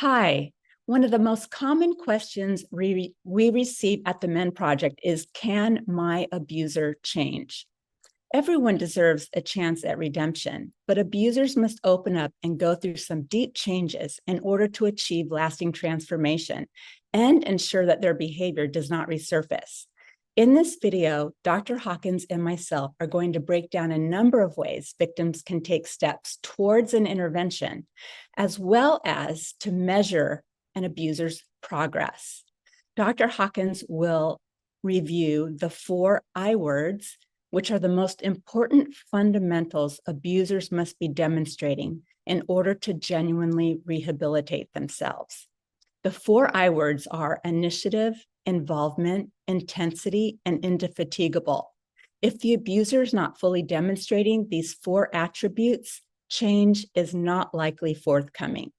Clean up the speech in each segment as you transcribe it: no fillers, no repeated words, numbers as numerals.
Hi, one of the most common questions we receive at the Men Project is, can my abuser change? Everyone deserves a chance at redemption, but abusers must open up and go through some deep changes in order to achieve lasting transformation and ensure that their behavior does not resurface. In this video, Dr. Hawkins and myself are going to break down a number of ways victims can take steps towards an intervention, as well as to measure an abuser's progress. Dr. Hawkins will review the 4 I words, which are the most important fundamentals abusers must be demonstrating in order to genuinely rehabilitate themselves. The 4 I words are initiative, involvement, intensity, and indefatigable. If the abuser is not fully demonstrating these 4 attributes, change is not likely forthcoming.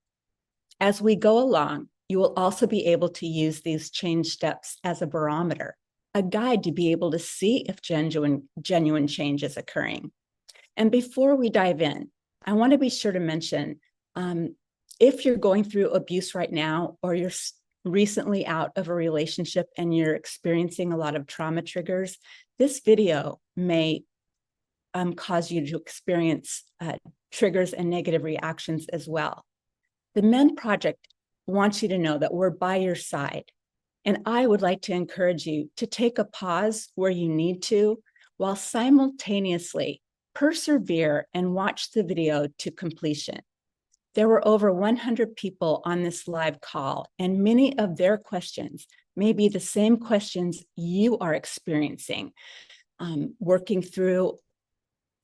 As we go along, you will also be able to use these change steps as a barometer, a guide to be able to see if genuine change is occurring. And before we dive in, I want to be sure to mention, if you're going through abuse right now, or you're recently out of a relationship and you're experiencing a lot of trauma triggers, this video may cause you to experience triggers and negative reactions as well. The Men Project wants you to know that we're by your side. And I would like to encourage you to take a pause where you need to, while simultaneously persevere and watch the video to completion. There were over 100 people on this live call, and many of their questions may be the same questions you are experiencing, working through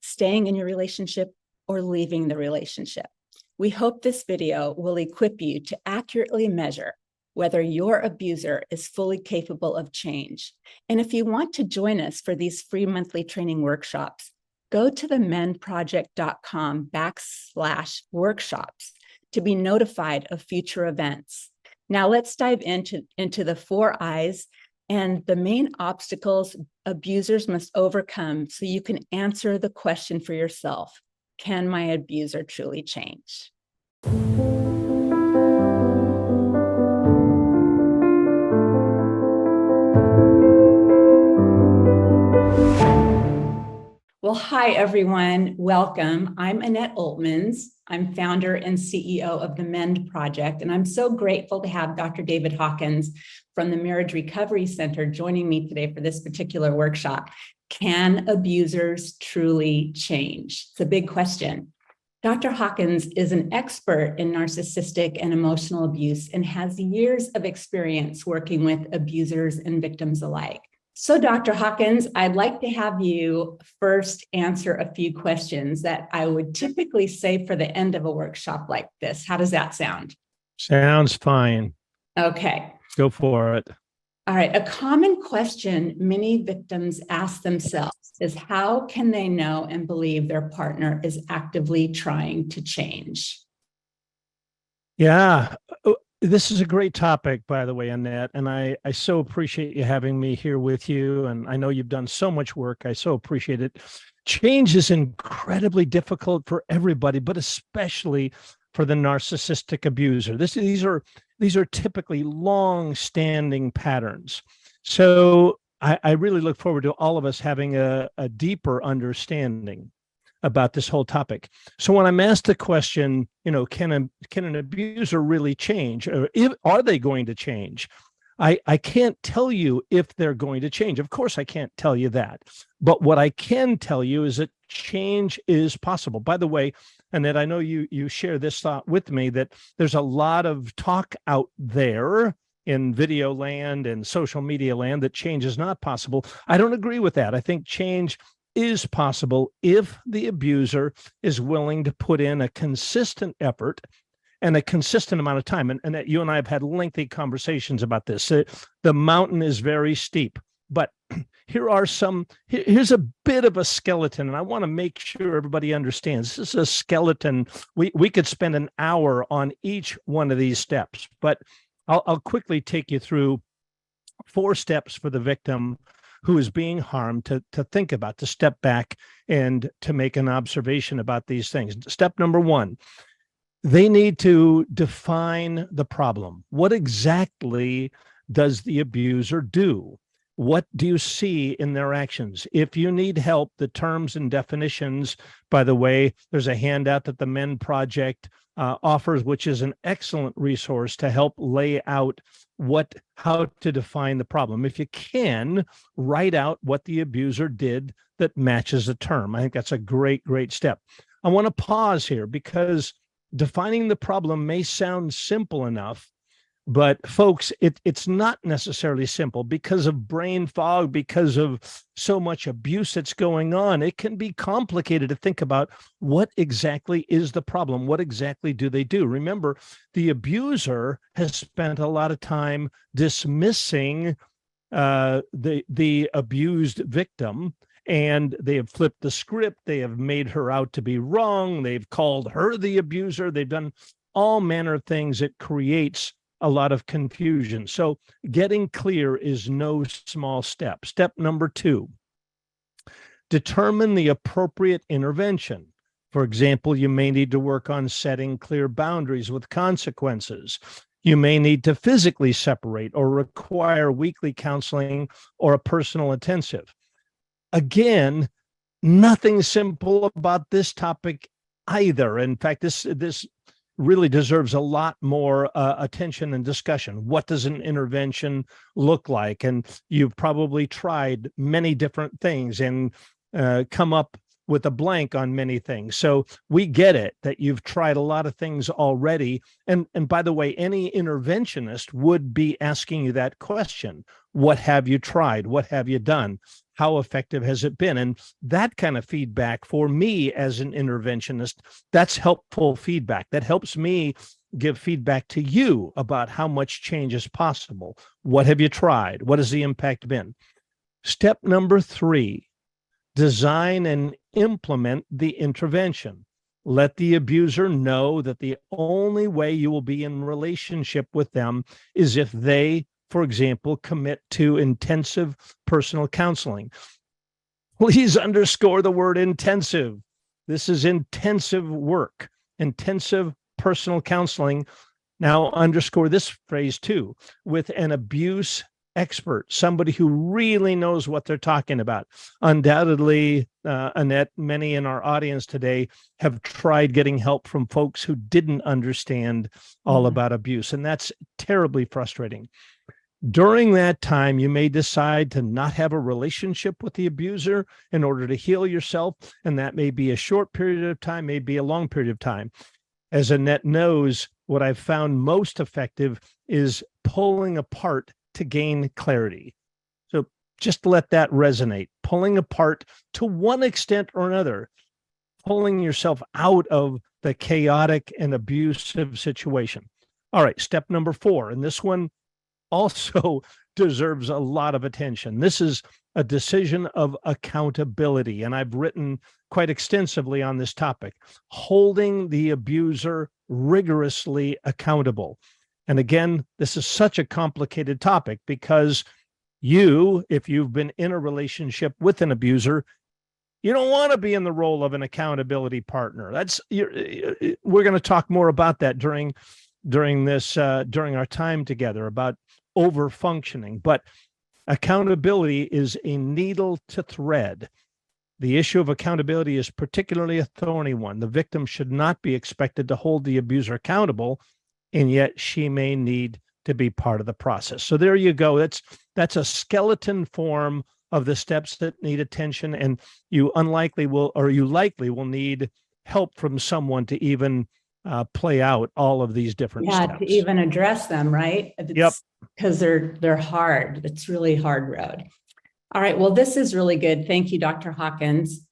staying in your relationship or leaving the relationship. We hope this video will equip you to accurately measure whether your abuser is fully capable of change. And if you want to join us for these free monthly training workshops, go to themenproject.com/workshops to be notified of future events. Now let's dive into the 4 I's and the main obstacles abusers must overcome so you can answer the question for yourself: can my abuser truly change? Well, hi, everyone. Welcome. I'm Annette Oltmans. I'm founder and CEO of the Men Project, and I'm so grateful to have Dr. David Hawkins from the Marriage Recovery Center joining me today for this particular workshop. Can abusers truly change? It's a big question. Dr. Hawkins is an expert in narcissistic and emotional abuse and has years of experience working with abusers and victims alike. So, Dr. Hawkins, I'd like to have you first answer a few questions that I would typically say for the end of a workshop like this. How does that sound? Sounds fine. Okay. Go for it. All right. A common question many victims ask themselves is, how can they know and believe their partner is actively trying to change? Yeah. This is a great topic, by the way, Annette, and I so appreciate you having me here with you. And I know you've done so much work. I so appreciate it. Change is incredibly difficult for everybody, but especially for the narcissistic abuser. These are typically long-standing patterns. So I really look forward to all of us having a deeper understanding about this whole topic. So when I'm asked the question, can an abuser really change, or are they going to change? I can't tell you if they're going to change. Of course, I can't tell you that. But what I can tell you is that change is possible. By the way, Annette, I know you share this thought with me, that there's a lot of talk out there in video land and social media land that change is not possible. I don't agree with that. I think change is possible if the abuser is willing to put in a consistent effort and a consistent amount of time. And you and I have had lengthy conversations about this. The mountain is very steep, but here's a bit of a skeleton, and I want to make sure everybody understands this is a skeleton. We could spend an hour on each one of these steps, but I'll quickly take you through 4 steps for the victim who is being harmed to think about, to step back and to make an observation about these things. Step number 1, They need to define the problem. What exactly does the abuser do? What do you see in their actions? If you need help, the terms and definitions, by the way, there's a handout that the Men Project offers, which is an excellent resource to help lay out how to define the problem. If you can, write out what the abuser did that matches the term. I think that's a great, great step. I want to pause here because defining the problem may sound simple enough, but folks, it's not necessarily simple because of brain fog, because of so much abuse that's going on. It can be complicated to think about what exactly is the problem. What exactly do they do? Remember, the abuser has spent a lot of time dismissing the abused victim, and they have flipped the script. They have made her out to be wrong. They've called her the abuser. They've done all manner of things that creates a lot of confusion. So getting clear is no small step. Step number 2, determine the appropriate intervention. For example, you may need to work on setting clear boundaries with consequences. You may need to physically separate or require weekly counseling or a personal intensive. Again, nothing simple about this topic either. In fact, this really deserves a lot more attention and discussion. What does an intervention look like? And you've probably tried many different things and come up with a blank on many things. So we get it that you've tried a lot of things already. And by the way, any interventionist would be asking you that question. What have you tried? What have you done? How effective has it been? And that kind of feedback for me as an interventionist, that's helpful feedback. That helps me give feedback to you about how much change is possible. What have you tried? What has the impact been? Step number 3, design and implement the intervention. Let the abuser know that the only way you will be in relationship with them is if they, for example, commit to intensive personal counseling. Please underscore the word intensive. This is intensive work, intensive personal counseling. Now, underscore this phrase too, with an abuse expert, somebody who really knows what they're talking about. Undoubtedly, Annette, many in our audience today have tried getting help from folks who didn't understand all about abuse, and that's terribly frustrating. During that time, you may decide to not have a relationship with the abuser in order to heal yourself, and that may be a short period of time, may be a long period of time. As Annette knows, what I've found most effective is pulling apart to gain clarity. So just let that resonate. Pulling apart to one extent or another, pulling yourself out of the chaotic and abusive situation. All right, step number 4, and this one also deserves a lot of attention. This is a decision of accountability, and I've written quite extensively on this topic, holding the abuser rigorously accountable. And again, this is such a complicated topic because if you've been in a relationship with an abuser, you don't want to be in the role of an accountability partner. We're going to talk more about that during our time together about over functioning, but accountability is a needle to thread. The issue of accountability is particularly a thorny one. The victim should not be expected to hold the abuser accountable, and yet she may need to be part of the process. So there you go. That's a skeleton form of the steps that need attention, and you likely will need help from someone to even play out all of these different steps. To even address them, right? Yep. Because they're hard. It's really hard road. All right. Well, this is really good. Thank you, Dr. Hawkins.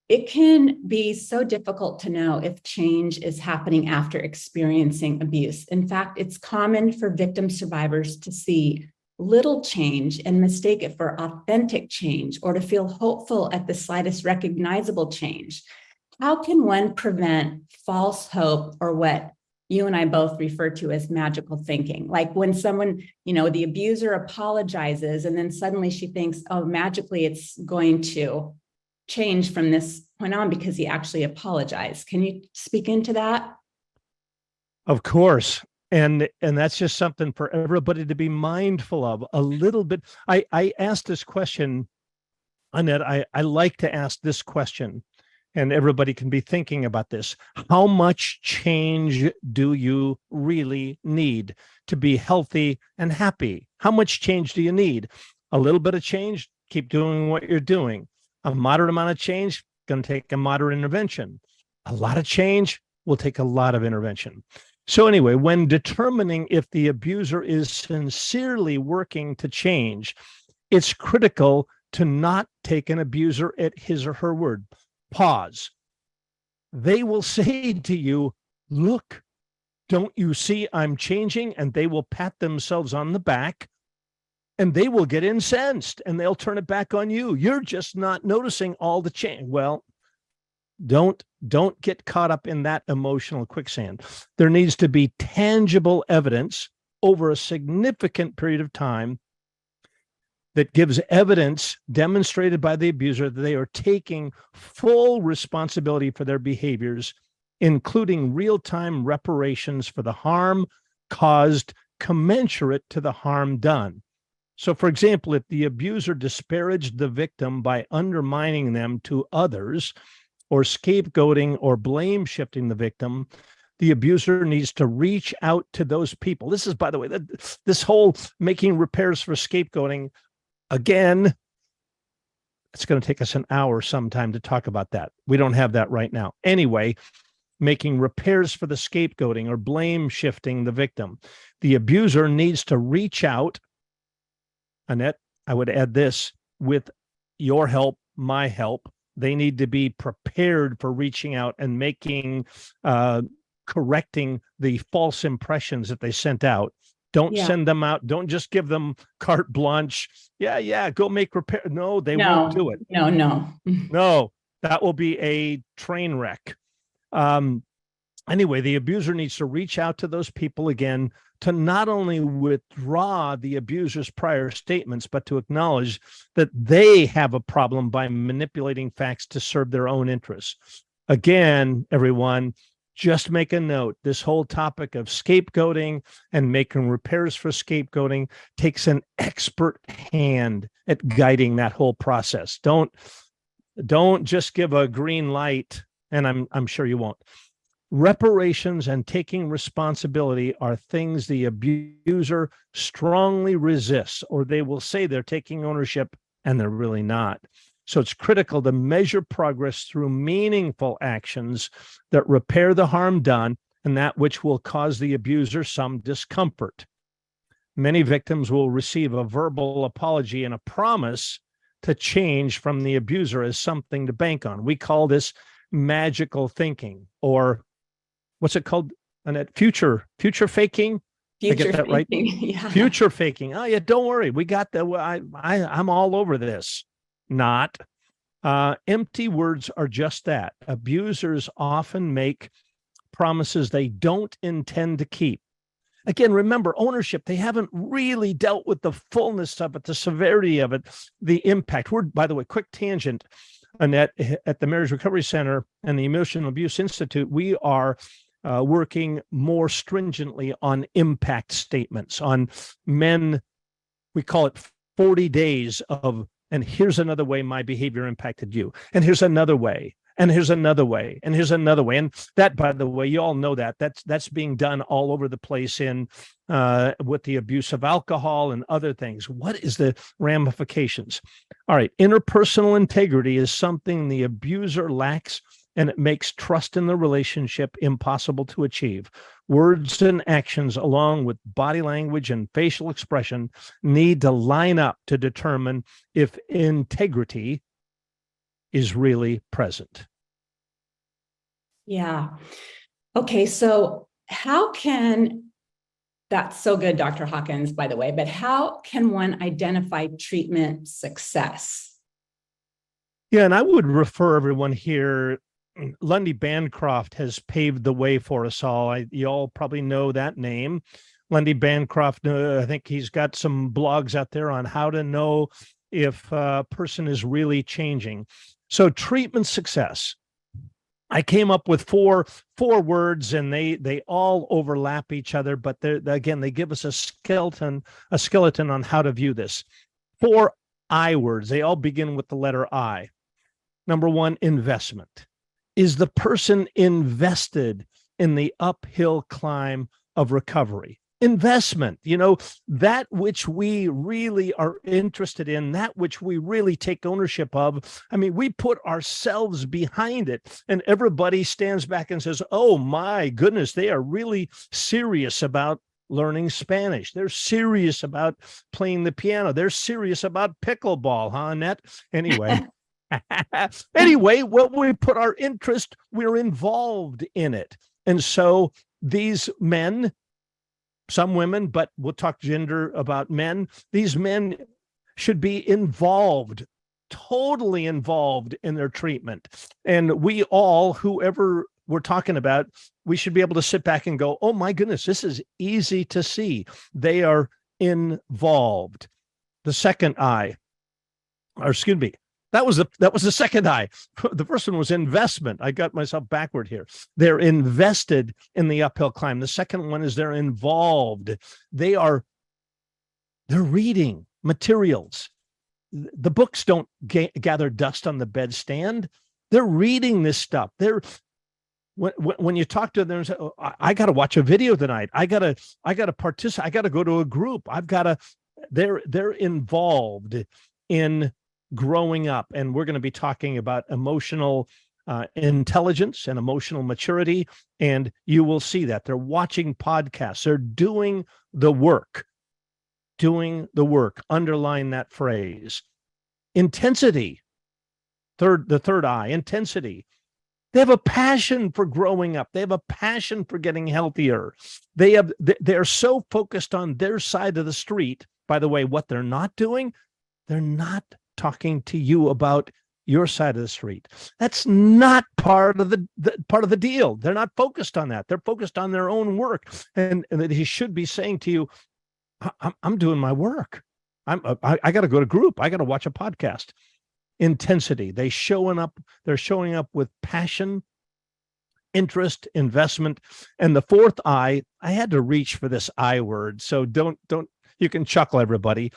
It can be so difficult to know if change is happening after experiencing abuse. In fact, it's common for victim survivors to see little change and mistake it for authentic change, or to feel hopeful at the slightest recognizable change. How can one prevent false hope, or what you and I both refer to as magical thinking? Like when someone, the abuser apologizes and then suddenly she thinks, oh, magically it's going to change from this went on because he actually apologized. Can you speak into that? Of course. And that's just something for everybody to be mindful of a little bit. I asked this question, Annette. I like to ask this question, and everybody can be thinking about this. How much change do you really need to be healthy and happy? How much change do you need? A little bit of change, keep doing what you're doing. A moderate amount of change, going to take a moderate intervention. A lot of change will take a lot of intervention. So anyway, when determining if the abuser is sincerely working to change, it's critical to not take an abuser at his or her word. Pause. They will say to you, look, don't you see I'm changing? And they will pat themselves on the back and they will get incensed and they'll turn it back on you. You're just not noticing all the change. Well, don't get caught up in that emotional quicksand. There needs to be tangible evidence over a significant period of time that gives evidence demonstrated by the abuser that they are taking full responsibility for their behaviors, including real-time reparations for the harm caused commensurate to the harm done. So, for example, if the abuser disparaged the victim by undermining them to others, or scapegoating or blame shifting the victim, the abuser needs to reach out to those people. This is, by the way, this whole making repairs for scapegoating, again, it's going to take us an hour sometime to talk about that. We don't have that right now. Anyway, making repairs for the scapegoating or blame shifting the victim, the abuser needs to reach out. Annette, I would add this, with your help, my help. They need to be prepared for reaching out and correcting the false impressions that they sent out. Don't send them out. Don't just give them carte blanche. Yeah, go make repair. No, they won't do it. No, that will be a train wreck. Anyway, the abuser needs to reach out to those people again to not only withdraw the abuser's prior statements, but to acknowledge that they have a problem by manipulating facts to serve their own interests. Again, everyone, just make a note. This whole topic of scapegoating and making repairs for scapegoating takes an expert hand at guiding that whole process. Don't just give a green light, and I'm sure you won't. Reparations and taking responsibility are things the abuser strongly resists, or they will say they're taking ownership and they're really not. So it's critical to measure progress through meaningful actions that repair the harm done and that which will cause the abuser some discomfort. Many victims will receive a verbal apology and a promise to change from the abuser as something to bank on. We call this magical thinking, or what's it called, Annette? Future faking? I get that right? Yeah. Future faking. Oh, yeah, don't worry. We got that. I'm all over this. Not. Empty words are just that. Abusers often make promises they don't intend to keep. Again, remember, ownership, they haven't really dealt with the fullness of it, the severity of it, the impact. We're, by the way, quick tangent, Annette, at the Marriage Recovery Center and the Emotional Abuse Institute, we are working more stringently on impact statements, on men. We call it 40 days of, and here's another way my behavior impacted you. And here's another way. And here's another way. And here's another way. And that, by the way, you all know that's being done all over the place in with the abuse of alcohol and other things. What is the ramifications? All right. Interpersonal integrity is something the abuser lacks, and it makes trust in the relationship impossible to achieve. Words and actions, along with body language and facial expression, need to line up to determine if integrity is really present. Yeah. Okay. So how can, that's so good, Dr. Hawkins, by the way, but how can one identify treatment success? Yeah, and I would refer everyone here. Lundy Bancroft has paved the way for us all. You all probably know that name. Lundy Bancroft, I think he's got some blogs out there on how to know if a person is really changing. So treatment success. I came up with four words, and they all overlap each other, but again, they give us a skeleton on how to view this. 4 I words. They all begin with the letter I. Number 1, investment. Is the person invested in the uphill climb of recovery? Investment, that which we really are interested in, that which we really take ownership of. I mean, we put ourselves behind it, and everybody stands back and says, oh my goodness, they are really serious about learning Spanish. They're serious about playing the piano. They're serious about pickleball, huh, Annette? Anyway. Anyway, when we put our interest, we're involved in it. And so these men, some women, but we'll talk gender about men, these men should be involved, totally involved in their treatment. And we all, whoever we're talking about, we should be able to sit back and go, oh my goodness, this is easy to see. They are involved. The second I, or excuse me, that was the second I. The first one was investment. I got myself backward here. They're invested in the uphill climb. The second one is they're involved. They're reading materials. The books don't gather dust on the bedstand. They're reading this stuff. When you talk to them, say, oh, I got to watch a video tonight. I got to participate. I got to go to a group. They're involved in growing up. And we're going to be talking about emotional intelligence and emotional maturity. And you will see that they're watching podcasts. They're doing the work. Underline that phrase. Intensity. The third I, intensity. They have a passion for growing up. They have a passion for getting healthier. They're so focused on their side of the street. By the way, what they're not doing, they're not talking to you about your side of the street. That's not part of the deal. They're not focused on that. They're focused on their own work. And he should be saying to you, I'm doing my work. I got to go to group. I got to watch a podcast. Intensity. They're showing up with passion, interest, investment. And the fourth I had to reach for this I word. So don't, you can chuckle, everybody.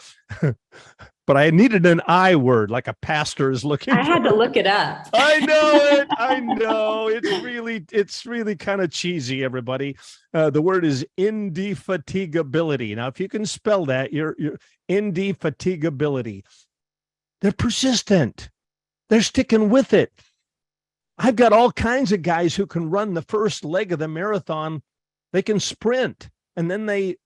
But I needed an I word, like a pastor is looking. I had to look it up. I know it. I know. It's really kind of cheesy, everybody. The word is indefatigability. Now, if you can spell that, you're indefatigability. They're persistent. They're sticking with it. I've got all kinds of guys who can run the first leg of the marathon. They can sprint, and then they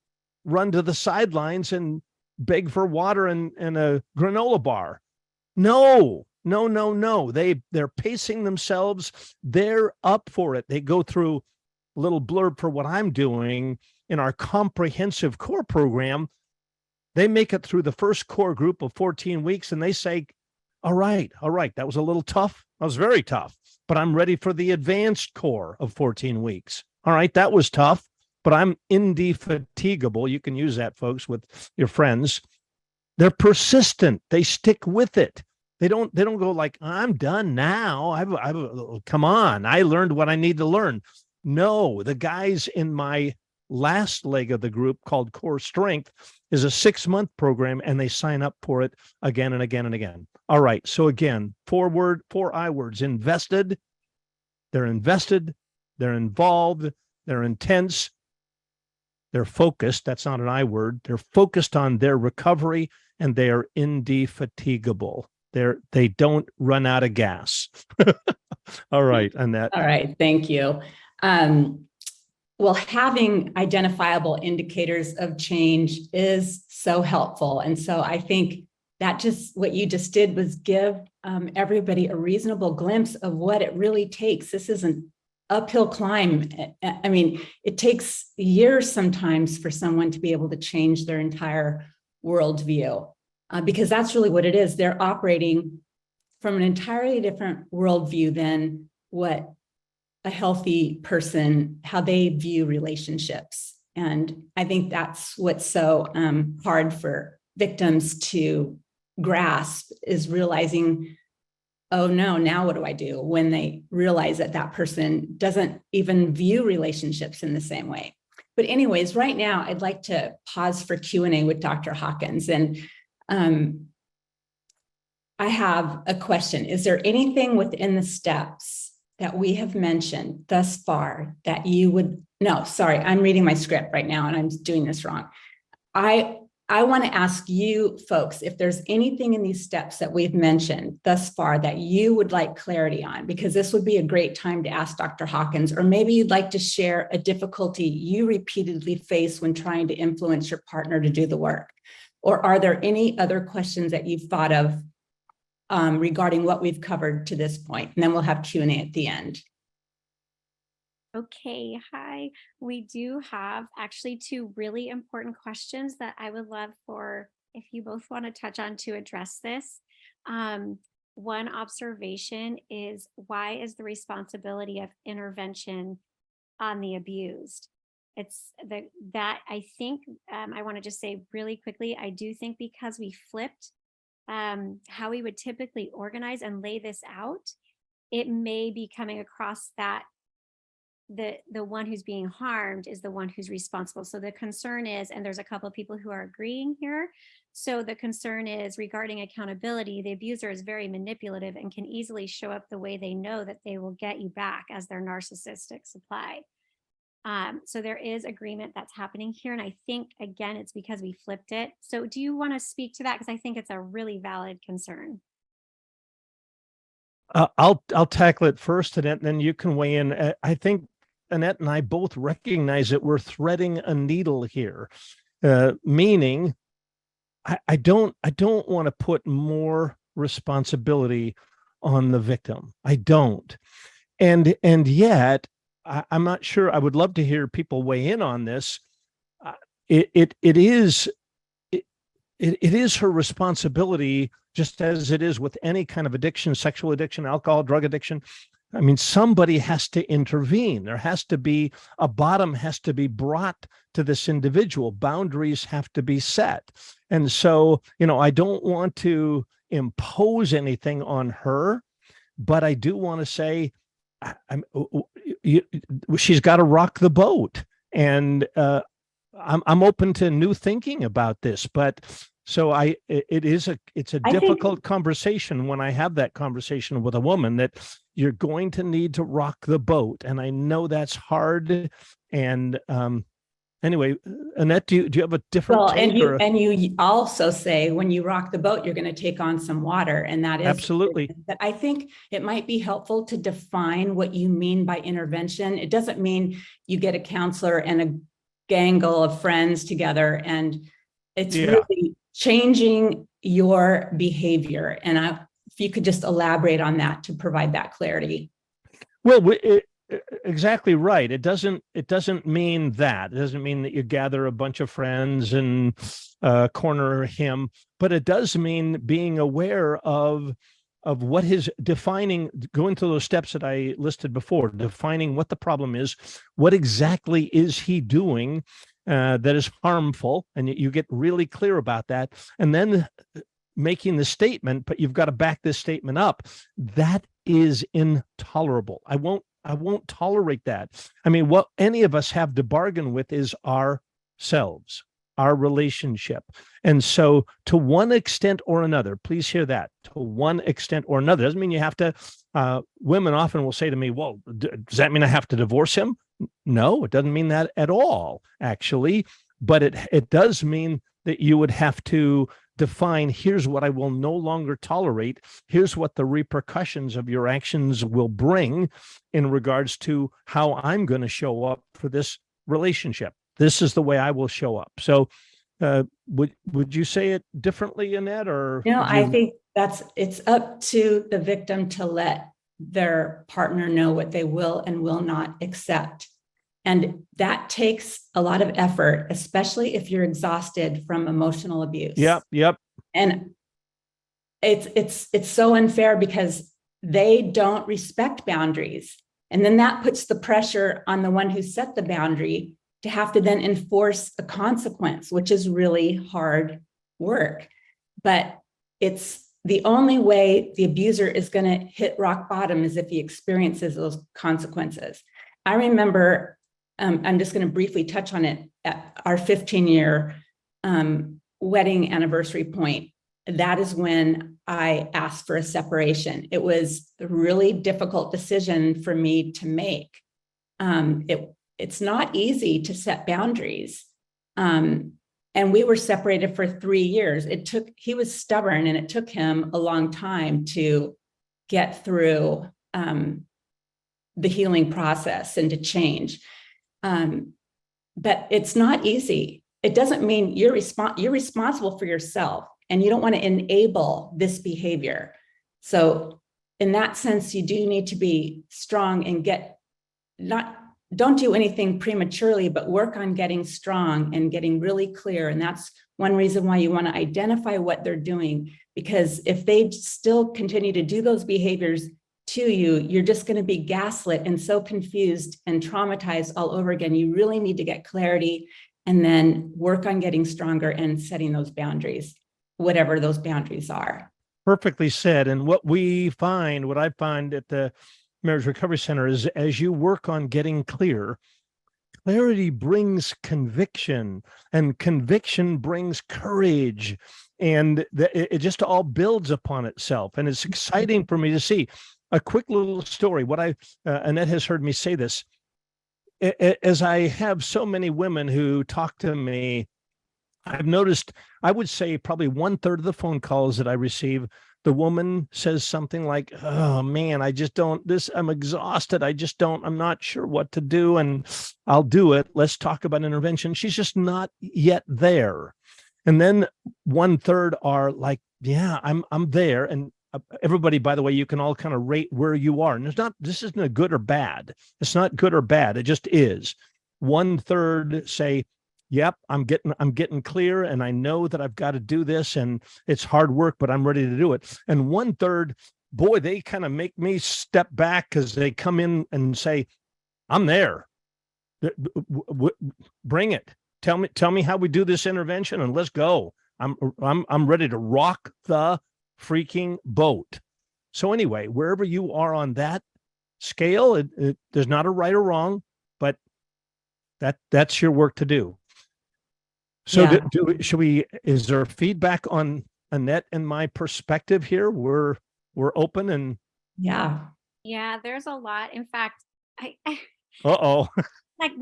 run to the sidelines and beg for water and a granola bar. No. They're pacing themselves. They're up for it. They go through a little blurb for what I'm doing in our comprehensive core program. They make it through the first core group of 14 weeks, and they say, all right, that was a little tough. That was very tough, but I'm ready for the advanced core of 14 weeks. All right, that was tough, but I'm indefatigable. You can use that, folks, with your friends. They're persistent. They stick with it. They don't go like, I'm done now. Come on, I learned what I need to learn. No, the guys in my last leg of the group, called Core Strength, is a 6-month program, and they sign up for it again and again and again. All right. So again, 4 I words: invested. They're invested. They're involved. They're intense. They're focused. That's not an I word. They're focused on their recovery, and they are indefatigable. They don't run out of gas. All right, Annette. All right. Thank you. Well, having identifiable indicators of change is so helpful. And so I think that what you just did was give everybody a reasonable glimpse of what it really takes. This is an uphill climb. I mean, it takes years sometimes for someone to be able to change their entire worldview, because that's really what it is. They're operating from an entirely different worldview than what a healthy person, how they view relationships. And I think that's what's so hard for victims to grasp, is realizing oh no, now what do I do, when they realize that that person doesn't even view relationships in the same way. But anyways, right now I'd like to pause for Q&A with Dr. Hawkins. And I have a question. Is there anything within the steps that we have mentioned thus far that you would, no, sorry, I'm reading my script right now and I'm doing this wrong. I want to ask you folks if there's anything in these steps that we've mentioned thus far that you would like clarity on, because this would be a great time to ask Dr. Hawkins, or maybe you'd like to share a difficulty you repeatedly face when trying to influence your partner to do the work. Or are there any other questions that you've thought of regarding what we've covered to this point? And then we'll have Q&A at the end. Okay, hi. We do have actually two really important questions that I would love for if you both want to touch on to address this. One observation is, why is the responsibility of intervention on the abused? It's that I think I want to just say really quickly, I do think because we flipped how we would typically organize and lay this out, it may be coming across that the one who's being harmed is the one who's responsible. So the concern is, and there's a couple of people who are agreeing here. So the concern is regarding accountability. The abuser is very manipulative and can easily show up the way they know that they will get you back as their narcissistic supply. So there is agreement that's happening here. And I think, again, it's because we flipped it. So do you want to speak to that? Because I think it's a really valid concern. I'll tackle it first, Annette, and then you can weigh in. I think Annette and I both recognize that we're threading a needle here, meaning I don't want to put more responsibility on the victim. I don't, and yet I'm not sure. I would love to hear people weigh in on this. It is her responsibility, just as it is with any kind of addiction, sexual addiction, alcohol, drug addiction. I mean, somebody has to intervene. There has to be a bottom has to be brought to this individual. Boundaries have to be set. And so, I don't want to impose anything on her, but I do want to say, she's got to rock the boat. And I'm open to new thinking about this, but so it's a difficult conversation when I have that conversation with a woman, that you're going to need to rock the boat. And I know that's hard. And anyway, Annette, do you have a different take? And you also say, when you rock the boat, you're going to take on some water. And that is absolutely. But I think it might be helpful to define what you mean by intervention. It doesn't mean you get a counselor and a gangle of friends together, and it's really changing your behavior. And if you could just elaborate on that to provide that clarity. Well, exactly right. It doesn't mean that. It doesn't mean that you gather a bunch of friends and corner him, but it does mean being aware of what his defining, going through those steps that I listed before, defining what the problem is, what exactly is he doing that is harmful, and you get really clear about that, and then making the statement, but you've got to back this statement up. That is intolerable. I won't tolerate that. I mean, what any of us have to bargain with is ourselves, our relationship. And so to one extent or another, please hear that, to one extent or another, doesn't mean you have to, women often will say to me, well, does that mean I have to divorce him? No, it doesn't mean that at all, actually. But it does mean that you would have to define, here's what I will no longer tolerate. Here's what the repercussions of your actions will bring in regards to how I'm going to show up for this relationship. This is the way I will show up. So would you say it differently, Annette? Or no, I think it's up to the victim to let their partner know what they will and will not accept. And that takes a lot of effort, especially if you're exhausted from emotional abuse. Yep. And it's so unfair because they don't respect boundaries. And then that puts the pressure on the one who set the boundary to have to then enforce a consequence, which is really hard work. But it's the only way the abuser is going to hit rock bottom is if he experiences those consequences. I remember, I'm just going to briefly touch on it, at our 15-year wedding anniversary point. That is when I asked for a separation. It was a really difficult decision for me to make. It's not easy to set boundaries. And we were separated for 3 years. He was stubborn, and it took him a long time to get through the healing process and to change. But it's not easy. It doesn't mean you're responsible for yourself, and you don't want to enable this behavior. So in that sense, you do need to be strong and don't do anything prematurely, but work on getting strong and getting really clear. And that's one reason why you want to identify what they're doing, because if they still continue to do those behaviors to you, you're just going to be gaslit and so confused and traumatized all over again. You really need to get clarity and then work on getting stronger and setting those boundaries, whatever those boundaries are. Perfectly said. And what I find at the Marriage Recovery Center is, as you work on getting clear, clarity brings conviction, and conviction brings courage, and it just all builds upon itself. And it's exciting for me to see. A quick little story. Annette has heard me say this. As I have so many women who talk to me, I've noticed, I would say probably 1/3 of the phone calls that I receive, the woman says something like, "Oh man, I'm exhausted. I'm not sure what to do, and I'll do it. Let's talk about intervention." She's just not yet there. And then 1/3 are like, "Yeah, I'm there." And everybody, by the way, you can all kind of rate where you are. And this isn't a good or bad. It's not good or bad. It just is. 1/3 say, "Yep, I'm getting clear, and I know that I've got to do this, and it's hard work, but I'm ready to do it." And 1/3, boy, they kind of make me step back, because they come in and say, "I'm there. Bring it. Tell me how we do this intervention, and let's go. I'm ready to rock the freaking boat." So anyway, wherever you are on that scale, there's not a right or wrong, but that's your work to do. So Yeah. Is there feedback on Annette and my perspective here? We're open and. Yeah. Yeah, there's a lot. In fact, I Uh-oh. like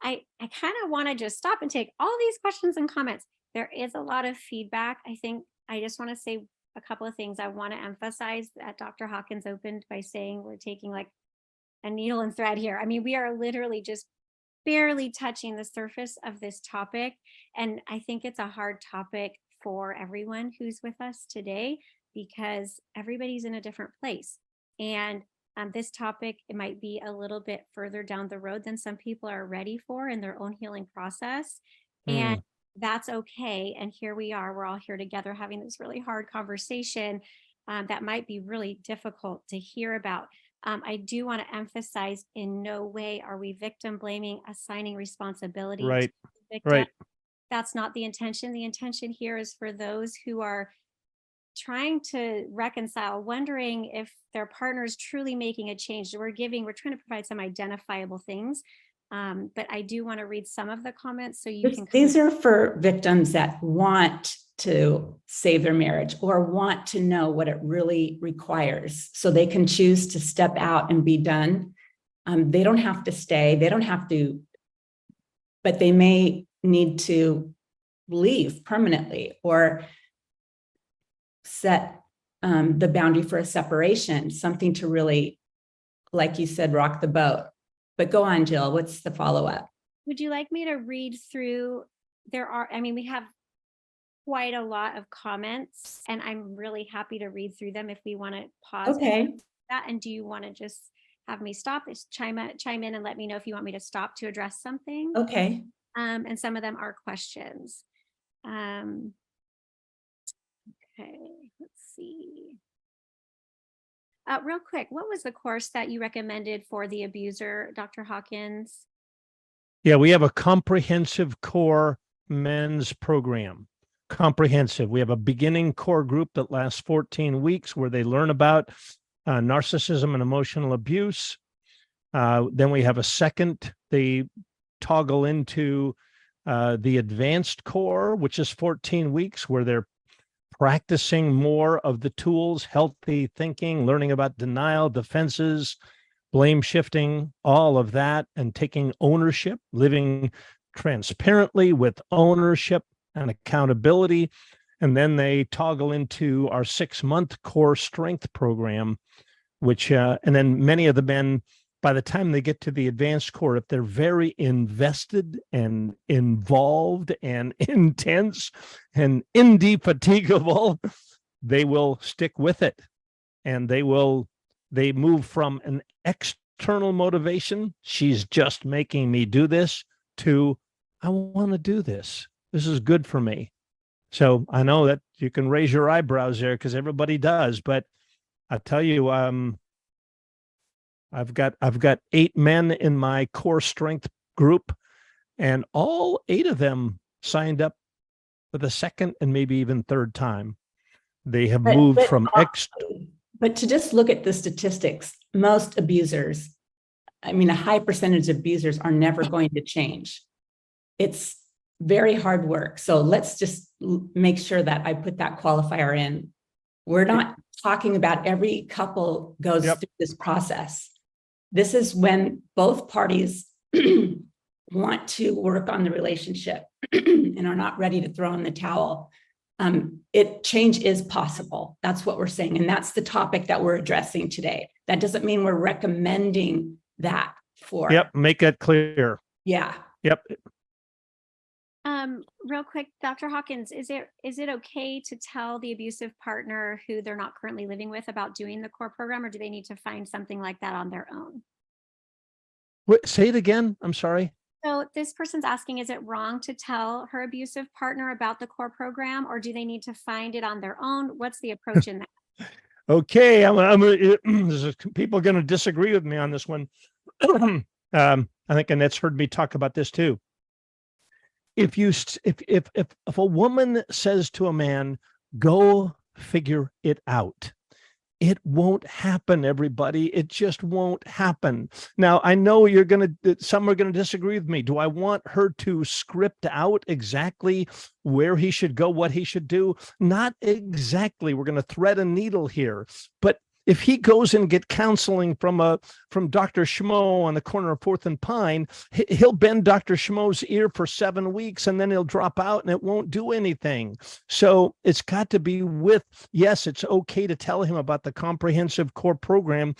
I kind of want to just stop and take all these questions and comments. There is a lot of feedback. I think I just want to say a couple of things. I want to emphasize that Dr. Hawkins opened by saying we're taking like a needle and thread here. I mean, we are literally just barely touching the surface of this topic. And I think it's a hard topic for everyone who's with us today, because everybody's in a different place. And this topic, it might be a little bit further down the road than some people are ready for in their own healing process. And that's okay. And here we are, we're all here together having this really hard conversation that might be really difficult to hear about. I do want to emphasize, in no way are we victim blaming, assigning responsibility Right. to the victim. Right. That's not the intention. The intention here is for those who are trying to reconcile, wondering if their partner is truly making a change. We're trying to provide some identifiable things. But I do want to read some of the comments so you can. These are for victims that want to save their marriage or want to know what it really requires, so they can choose to step out and be done. They don't have to stay. They don't have to, but they may need to leave permanently or set the boundary for a separation, something to really, like you said, rock the boat. But go on, Jill, what's the follow-up? Would you like me to read through? We have quite a lot of comments, and I'm really happy to read through them if we want to pause. Okay. That, and do you want to just have me stop? Chime in and let me know if you want me to stop to address something. Okay. And some of them are questions. Okay, let's see. Real quick, what was the course that you recommended for the abuser, Dr. Hawkins? Yeah, we have a comprehensive core men's program comprehensive. We have a beginning core group that lasts 14 weeks where they learn about narcissism and emotional abuse. Then we have a second, they toggle into the advanced core, which is 14 weeks, where they're practicing more of the tools, healthy thinking, learning about denial, defenses, blame shifting, all of that, and taking ownership, living transparently with ownership and accountability. And then they toggle into our 6-month core strength program, which, and then many of the men, by the time they get to the advanced core, if they're very invested and involved and intense and indefatigable, they will stick with it. And they move from an external motivation, she's just making me do this, to I want to do this. This is good for me. So I know that you can raise your eyebrows there because everybody does, but I tell you, I've got 8 men in my core strength group, and all 8 of them signed up for the second and maybe even third time. They have moved from But to just look at the statistics, most abusers, I mean, a high percentage of abusers are never going to change. It's very hard work. So let's just make sure that I put that qualifier in. We're not talking about every couple goes through this process. This is when both parties want to work on the relationship and are not ready to throw in the towel. Change is possible. That's what we're saying. And that's the topic that we're addressing today. That doesn't mean we're recommending that for. Yep. Make that clear. Yeah. Yep. Real quick, Dr. Hawkins, is it okay to tell the abusive partner who they're not currently living with about doing the core program, or do they need to find something like that on their own? Wait, say it again. I'm sorry. So this person's asking, is it wrong to tell her abusive partner about the core program, or do they need to find it on their own? What's the approach in that? Okay, people are going to disagree with me on this one. I think Annette's heard me talk about this too. If a woman says to a man, "Go figure it out," it won't happen, everybody. It just won't happen. Now, I know some are going to disagree with me. Do I want her to script out exactly where he should go, what he should do? Not exactly. We're going to thread a needle here. But if he goes and get counseling from Dr. Schmo on the corner of 4th and Pine, he'll bend Dr. Schmo's ear for 7 weeks and then he'll drop out and it won't do anything. So it's got to be yes, it's okay to tell him about the comprehensive core program.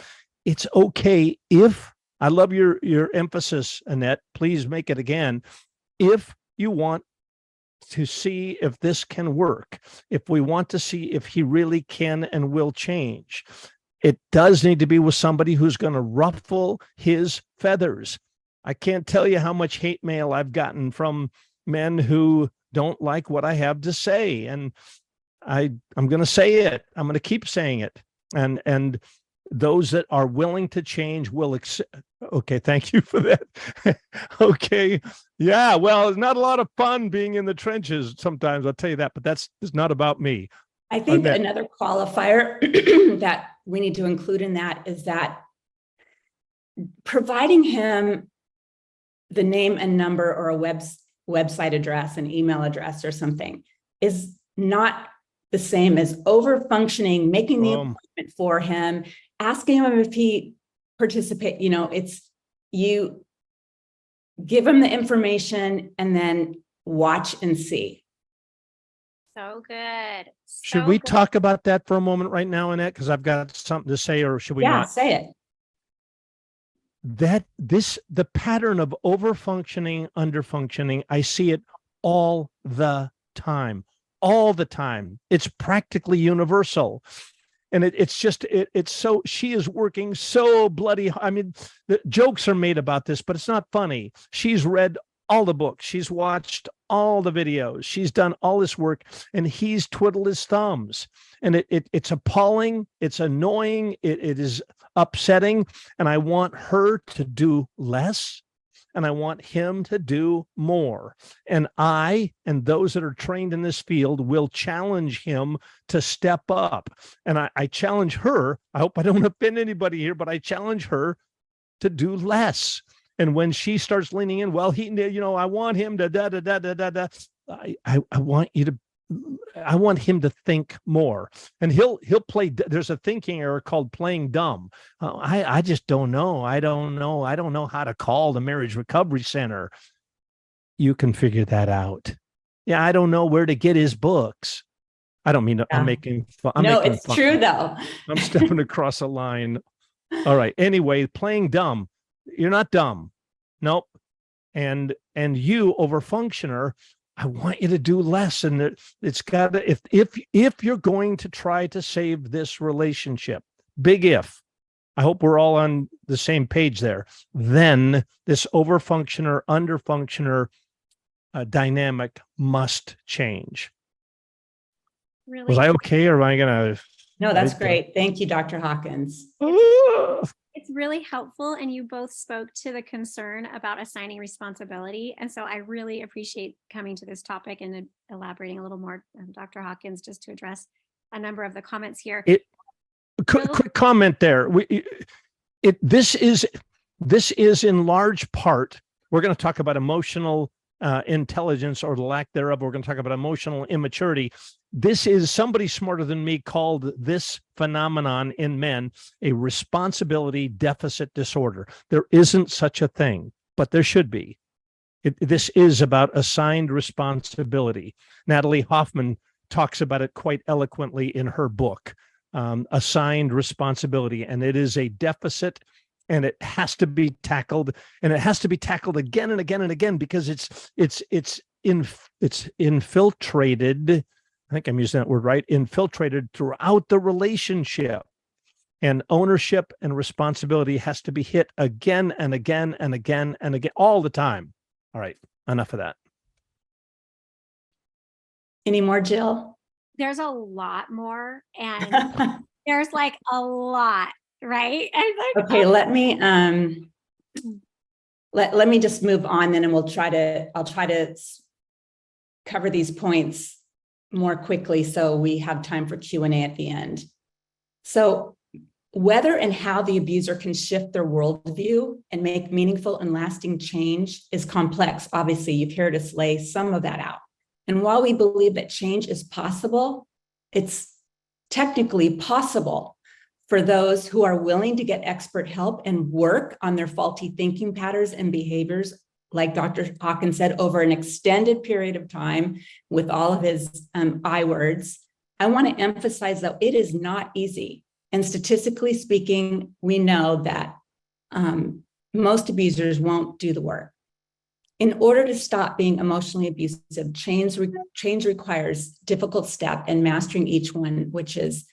It's okay if, I love your emphasis, Annette, please make it again, if you want to see if this can work, if we want to see if he really can and will change, it does need to be with somebody who's going to ruffle his feathers. I can't tell you how much hate mail I've gotten from men who don't like what I have to say. And I'm going to say it. I'm going to keep saying it. And those that are willing to change will accept. Okay, thank you for that. Okay. Yeah, well, it's not a lot of fun being in the trenches sometimes, I'll tell you that, but it's not about me. I think another qualifier that we need to include in that is that providing him the name and number or a website address, an email address or something is not the same as over functioning, making the appointment for him, asking him if he participate. It's you give him the information and then watch and see. So good. Should we talk about that for a moment right now, Annette? Because I've got something to say, or should we not? Yeah, say it. The pattern of over-functioning, under-functioning, I see it all the time. All the time. It's practically universal. And it's so, she is working so bloody. I mean, the jokes are made about this, but it's not funny. She's read all the books. She's watched all the videos. She's done all this work, and he's twiddled his thumbs. And it's appalling. It's annoying. It is upsetting. And I want her to do less and I want him to do more. And I and those that are trained in this field will challenge him to step up. And I challenge her. I hope I don't offend anybody here, but I challenge her to do less. And when she starts leaning in, well, I want him to da da da da da da. I want him to think more, and he'll play. There's a thinking error called playing dumb. I just don't know. I don't know how to call the Marriage Recovery Center. You can figure that out. Yeah, I don't know where to get his books. I don't mean to, I'm making fun. It's true though. I'm stepping across a line. All right. Anyway, playing dumb. You're not dumb. Nope. And you, overfunctioner, I want you to do less. And it's got to, if you're going to try to save this relationship, big if, I hope we're all on the same page there, then this overfunctioner, underfunctioner dynamic must change. Really? Was I okay, or am I going to? No, that's great. Thank you, Dr. Hawkins. It's really helpful. And you both spoke to the concern about assigning responsibility. And so I really appreciate coming to this topic and elaborating a little more, Dr. Hawkins, just to address a number of the comments here. Quick comment there. This is in large part, we're going to talk about emotional intelligence or the lack thereof. We're going to talk about emotional immaturity. This is, somebody smarter than me called this phenomenon in men a responsibility deficit disorder. There isn't such a thing, but there should be. This is about assigned responsibility. Natalie Hoffman talks about it quite eloquently in her book, Assigned Responsibility, and it is a deficit, and it has to be tackled, and it has to be tackled again and again and again, because it's infiltrated. I think I'm using that word right, infiltrated throughout the relationship. And ownership and responsibility has to be hit again and again and again and again, all the time. All right, enough of that. Any more, Jill? There's a lot more, and there's like a lot, right? Okay, let me let me just move on then, and I'll try to cover these points more quickly so we have time for Q&A at the end. So whether and how the abuser can shift their worldview and make meaningful and lasting change is complex. Obviously, you've heard us lay some of that out. And while we believe that change is possible, it's technically possible for those who are willing to get expert help and work on their faulty thinking patterns and behaviors, like Dr. Hawkins said, over an extended period of time with all of his I words. I want to emphasize, though, it is not easy. And statistically speaking, we know that most abusers won't do the work. In order to stop being emotionally abusive, change requires difficult step and mastering each one, which is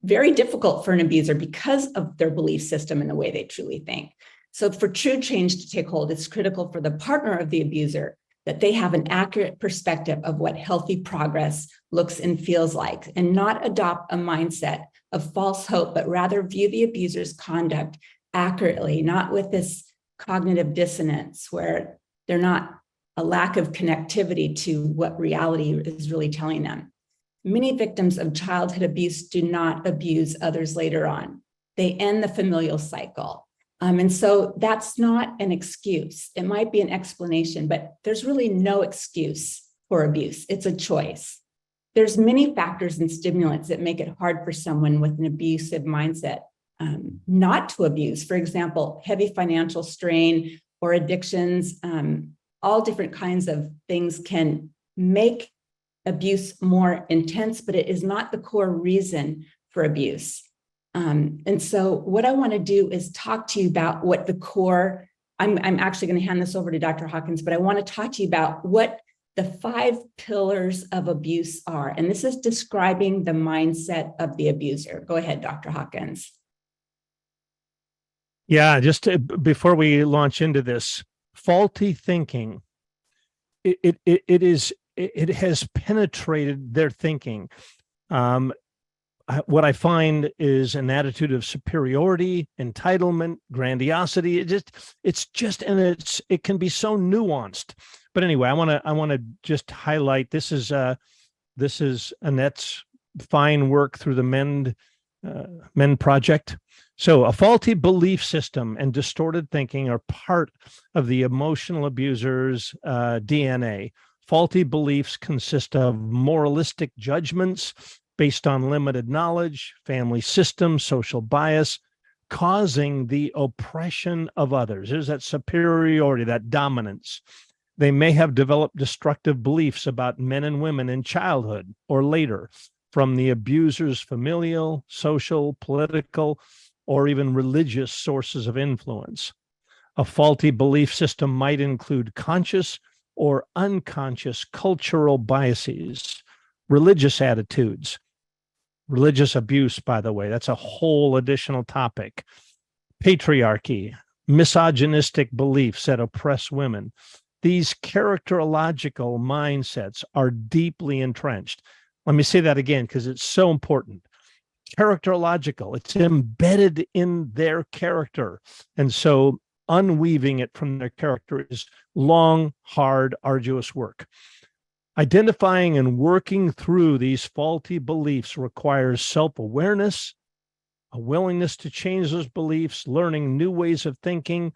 very difficult for an abuser because of their belief system and the way they truly think. So for true change to take hold, it's critical for the partner of the abuser that they have an accurate perspective of what healthy progress looks and feels like, and not adopt a mindset of false hope, but rather view the abuser's conduct accurately, not with this cognitive dissonance where they're not a lack of connectivity to what reality is really telling them. Many victims of childhood abuse do not abuse others later on. They end the familial cycle. And so that's not an excuse. It might be an explanation, but there's really no excuse for abuse. It's a choice. There's many factors and stimulants that make it hard for someone with an abusive mindset not to abuse. For example, heavy financial strain or addictions, all different kinds of things can make abuse more intense, but it is not the core reason for abuse. And so what I want to do is talk to you about what the core, I'm actually going to hand this over to Dr. Hawkins, but I want to talk to you about what the 5 pillars of abuse are. And this is describing the mindset of the abuser. Go ahead, Dr. Hawkins. Yeah, before we launch into this, faulty thinking, it has penetrated their thinking. what I find is an attitude of superiority, entitlement, grandiosity. It can be so nuanced. But anyway, I want to just highlight this is Annette's fine work through the Men Project. So a faulty belief system and distorted thinking are part of the emotional abuser's DNA. Faulty beliefs consist of moralistic judgments based on limited knowledge, family systems, social bias, causing the oppression of others. There's that superiority, that dominance. They may have developed destructive beliefs about men and women in childhood or later from the abuser's familial, social, political, or even religious sources of influence. A faulty belief system might include conscious or unconscious cultural biases, religious attitudes, religious abuse, by the way, that's a whole additional topic, patriarchy, misogynistic beliefs that oppress women. These characterological mindsets are deeply entrenched. Let me say that again, because it's so important. Characterological, it's embedded in their character. And so unweaving it from their character is long, hard, arduous work. Identifying and working through these faulty beliefs requires self-awareness, a willingness to change those beliefs, learning new ways of thinking,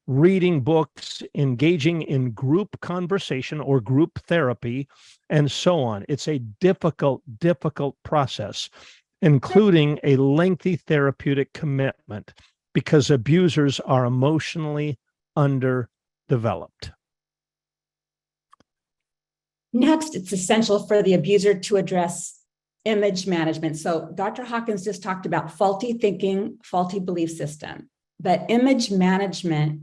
reading books, engaging in group conversation or group therapy, and so on. It's a difficult process, including a lengthy therapeutic commitment, because abusers are emotionally underdeveloped. Next, it's essential for the abuser to address image management. So Dr. Hawkins just talked about faulty thinking, faulty belief system, but image management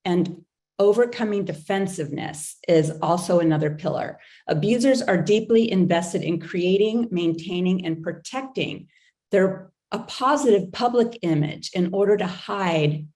and overcoming defensiveness is also another pillar. Abusers are deeply invested in creating, maintaining, and protecting a positive public image in order to hide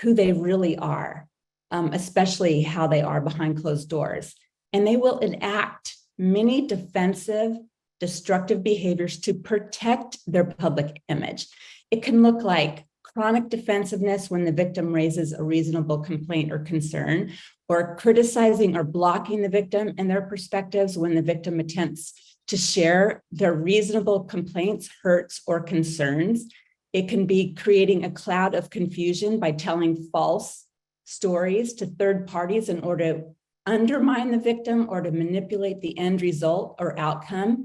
who they really are, especially how they are behind closed doors. And they will enact many defensive, destructive behaviors to protect their public image. It can look like chronic defensiveness when the victim raises a reasonable complaint or concern, or criticizing or blocking the victim and their perspectives when the victim attempts to share their reasonable complaints, hurts, or concerns. It can be creating a cloud of confusion by telling false stories to third parties in order to undermine the victim or to manipulate the end result or outcome,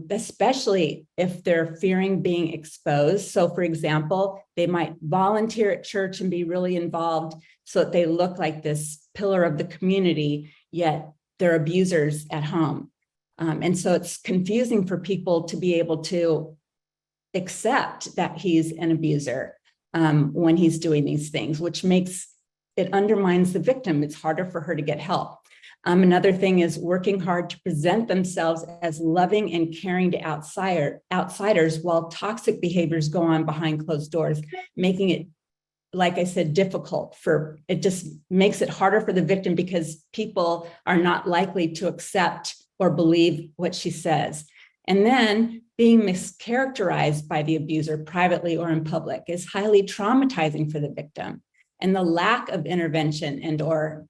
especially if they're fearing being exposed. So for example, they might volunteer at church and be really involved so that they look like this pillar of the community, yet they're abusers at home. And so it's confusing for people to be able to accept that he's an abuser when he's doing these things, which makes it undermines the victim. It's harder for her to get help. Another thing is working hard to present themselves as loving and caring to outsiders while toxic behaviors go on behind closed doors, making it, like I said, difficult it just makes it harder for the victim because people are not likely to accept or believe what she says. And then being mischaracterized by the abuser privately or in public is highly traumatizing for the victim. And the lack of intervention and or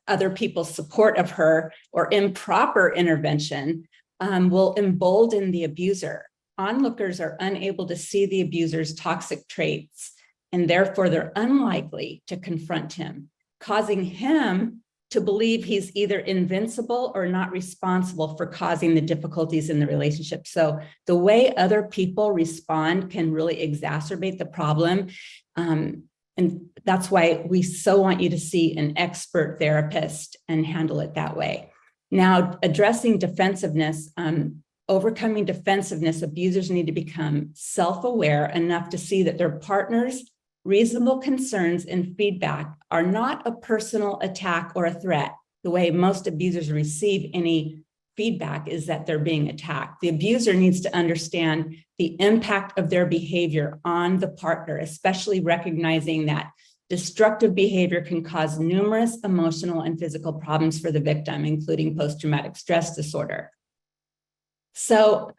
other people's support of her or improper intervention will embolden the abuser. Onlookers are unable to see the abuser's toxic traits, and therefore they're unlikely to confront him, causing him to believe he's either invincible or not responsible for causing the difficulties in the relationship. So the way other people respond can really exacerbate the problem. And that's why we so want you to see an expert therapist and handle it that way. Now, addressing defensiveness, overcoming defensiveness, abusers need to become self-aware enough to see that their partner's reasonable concerns and feedback are not a personal attack or a threat. The way most abusers receive any feedback is that they're being attacked. The abuser needs to understand the impact of their behavior on the partner, especially recognizing that destructive behavior can cause numerous emotional and physical problems for the victim, including post-traumatic stress disorder. So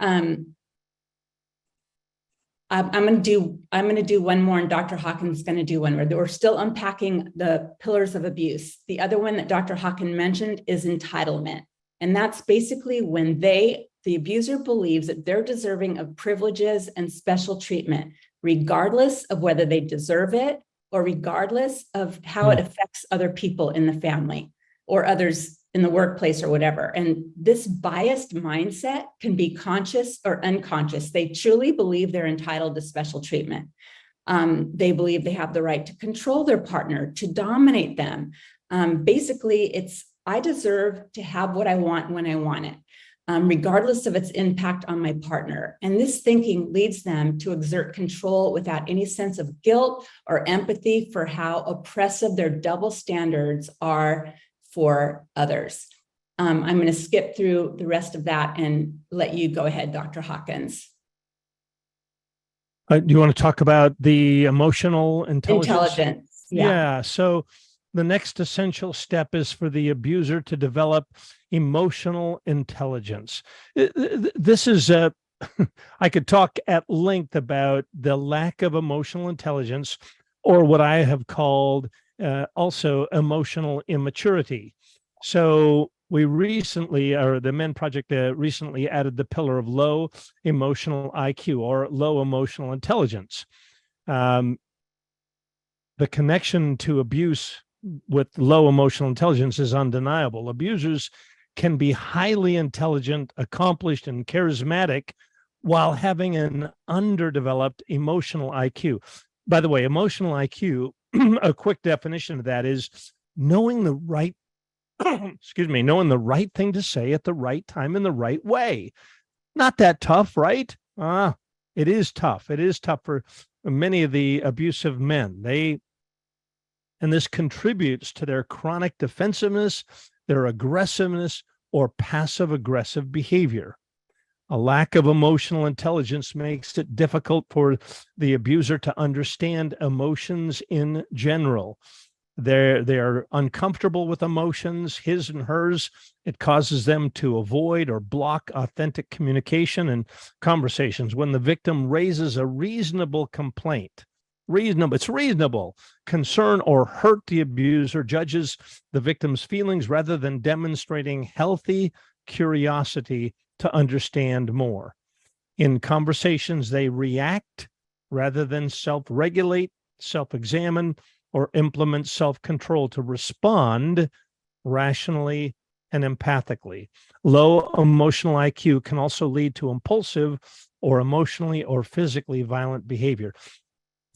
I'm going to do one more, and Dr. Hawkins is going to do one more. We're still unpacking the pillars of abuse. The other one that Dr. Hawkins mentioned is entitlement. And that's basically when the abuser believes that they're deserving of privileges and special treatment, regardless of whether they deserve it or regardless of how it affects other people in the family or others in the workplace or whatever. And this biased mindset can be conscious or unconscious. They truly believe they're entitled to special treatment. They believe they have the right to control their partner, to dominate them. Basically, it's, I deserve to have what I want when I want it, regardless of its impact on my partner. And this thinking leads them to exert control without any sense of guilt or empathy for how oppressive their double standards are for others. I'm going to skip through the rest of that and let you go ahead, Dr. Hawkins. Do you want to talk about the emotional intelligence? Yeah. So the next essential step is for the abuser to develop emotional intelligence. This is I could talk at length about the lack of emotional intelligence, or what I have called also emotional immaturity. So we recently, or the Men Project recently added the pillar of low emotional IQ, or low emotional intelligence. The connection to abuse with low emotional intelligence is undeniable. Abusers can be highly intelligent, accomplished, and charismatic while having an underdeveloped emotional IQ. By the way, emotional IQ, a quick definition of that is knowing the right, knowing the right thing to say at the right time in the right way. Not that tough, right? It is tough. It is tough for many of the abusive men. And this contributes to their chronic defensiveness, their aggressiveness, or passive aggressive behavior. A lack of emotional intelligence makes it difficult for the abuser to understand emotions in general. They're uncomfortable with emotions, his and hers. It causes them to avoid or block authentic communication and conversations. When the victim raises a reasonable complaint, it's reasonable concern or hurt, the abuser judges the victim's feelings rather than demonstrating healthy curiosity to understand more. In conversations, they react rather than self-regulate, self-examine, or implement self-control to respond rationally and empathically. Low emotional IQ can also lead to impulsive or emotionally or physically violent behavior.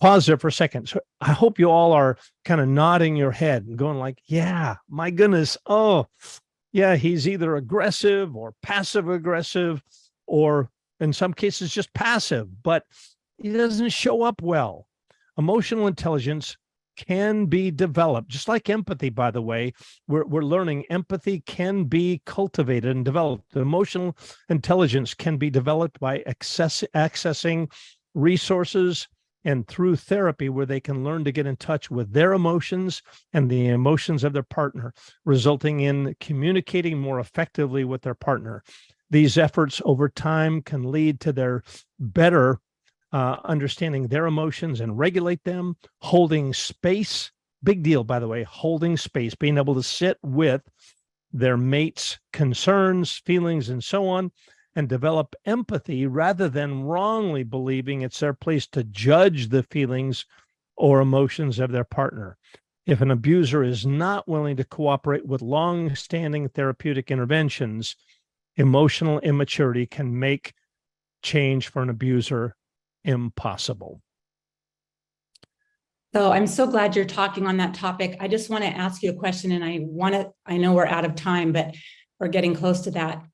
Pause there for a second. So I hope you all are kind of nodding your head and going like, yeah, my goodness. Oh, yeah, he's either aggressive or passive aggressive, or in some cases just passive, but he doesn't show up well. Emotional intelligence can be developed, just like empathy, by the way. We're learning empathy can be cultivated and developed. Emotional intelligence can be developed by accessing resources and through therapy, where they can learn to get in touch with their emotions and the emotions of their partner, resulting in communicating more effectively with their partner. These efforts over time can lead to their better understanding their emotions and regulate them, holding space. Big deal, by the way, holding space, being able to sit with their mate's concerns, feelings, and so on, and develop empathy rather than wrongly believing it's their place to judge the feelings or emotions of their partner. If an abuser is not willing to cooperate with long-standing therapeutic interventions, emotional immaturity can make change for an abuser impossible. So I'm so glad you're talking on that topic. I just want to ask you a question, and I know we're out of time, but we're getting close to that.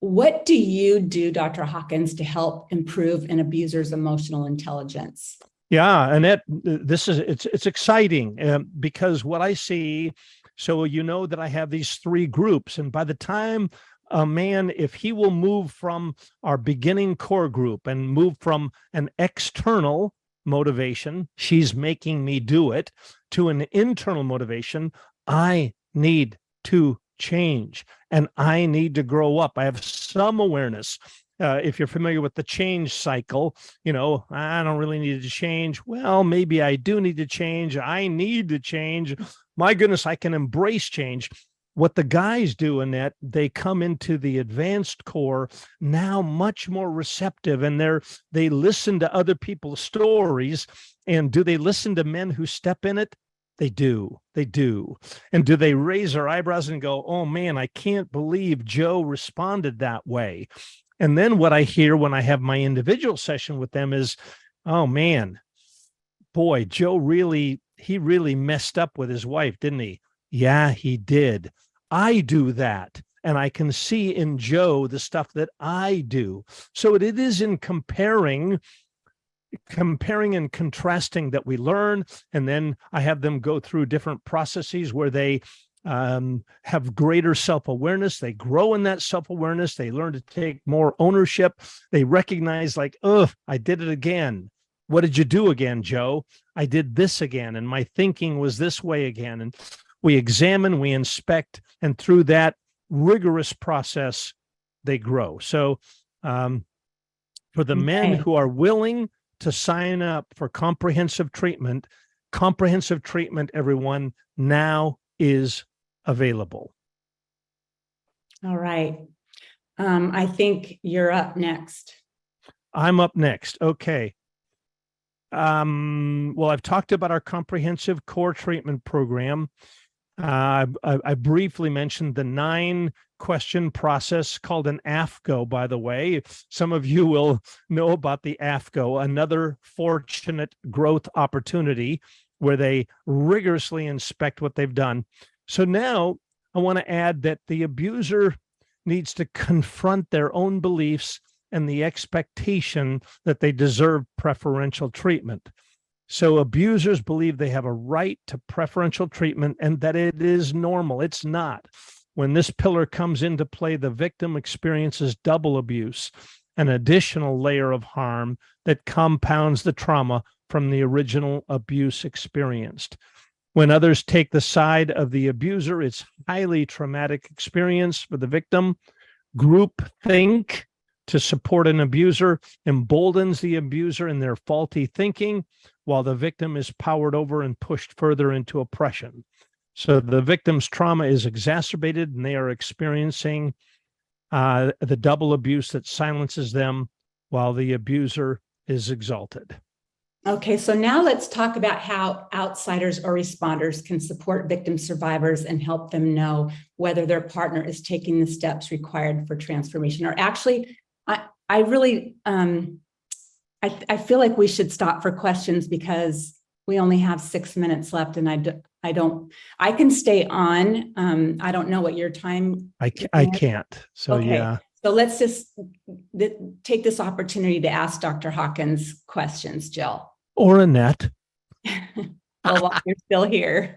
What do you do, Dr. Hawkins, to help improve an abuser's emotional intelligence? Yeah, and it's exciting because what I see, so you know that I have these three groups, and by the time a man, if he will move from our beginning core group and move from an external motivation, she's making me do it, to an internal motivation, I need to change and I need to grow up. I have some awareness if you're familiar with the change cycle, I don't really need to change. Well, maybe I do need to change. I need to change. My goodness, I can embrace change. What the guys do in that, they come into the advanced core now much more receptive, and they listen to other people's stories. And do they listen to men who step in it? They do. They do. And do they raise their eyebrows and go, oh man, I can't believe Joe responded that way? And then what I hear when I have my individual session with them is, oh man, boy, Joe really messed up with his wife, didn't he? Yeah, he did. I do that. And I can see in Joe the stuff that I do. So it is in comparing and contrasting that we learn. And then I have them go through different processes where they have greater self-awareness. They grow in that self-awareness. They learn to take more ownership. They recognize, like, oh, I did it again. What did you do again, Joe? I did this again. And my thinking was this way again. And we examine, we inspect, and through that rigorous process, they grow. So for the men who are willing to sign up for comprehensive treatment, everyone, now is available. All right. I think you're up next. I'm up next. Okay. Well, I've talked about our comprehensive core treatment program. I briefly mentioned the 9-question process called an AFGO, by the way. Some of you will know about the AFGO, another fortunate growth opportunity where they rigorously inspect what they've done. So now I want to add that the abuser needs to confront their own beliefs and the expectation that they deserve preferential treatment. So abusers believe they have a right to preferential treatment and that it is normal. It's not. When this pillar comes into play, the victim experiences double abuse, an additional layer of harm that compounds the trauma from the original abuse experienced. When others take the side of the abuser, it's highly traumatic experience for the victim. Groupthink to support an abuser emboldens the abuser in their faulty thinking, while the victim is powered over and pushed further into oppression. So the victim's trauma is exacerbated, and they are experiencing the double abuse that silences them while the abuser is exalted. Okay, so now let's talk about how outsiders or responders can support victim survivors and help them know whether their partner is taking the steps required for transformation. Or actually, I really, I feel like we should stop for questions because we only have 6 minutes left, and I can stay on. I don't know what your time. I can't. So okay. Yeah. So let's just take this opportunity to ask Dr. Hawkins questions, Jill. Or Annette. Well, while you're still here.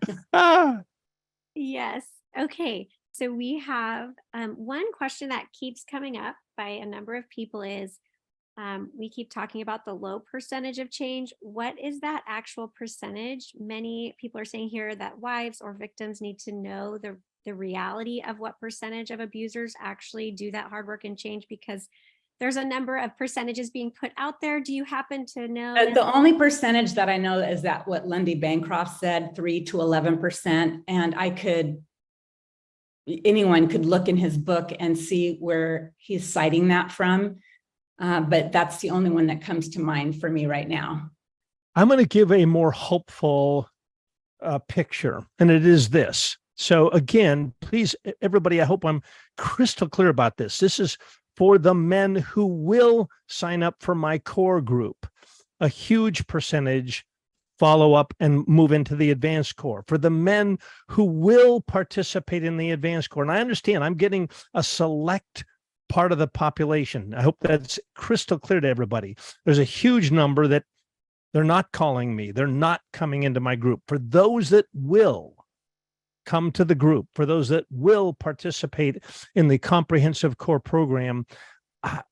Yes. Okay. So we have one question that keeps coming up by a number of people is, we keep talking about the low percentage of change. What is that actual percentage? Many people are saying here that wives or victims need to know the reality of what percentage of abusers actually do that hard work and change, because there's a number of percentages being put out there. Do you happen to know? The only percentage that I know is that what Lundy Bancroft said, 3 to 11%. And anyone could look in his book and see where he's citing that from. But that's the only one that comes to mind for me right now. I'm going to give a more hopeful picture, and it is this. So again, please, everybody, I hope I'm crystal clear about this. This is for the men who will sign up for my core group. A huge percentage follow up and move into the advanced core. For the men who will participate in the advanced core, and I understand I'm getting a select part of the population. I hope that's crystal clear to everybody. There's a huge number that they're not calling me. They're not coming into my group. For those that will come to the group, for those that will participate in the comprehensive core program,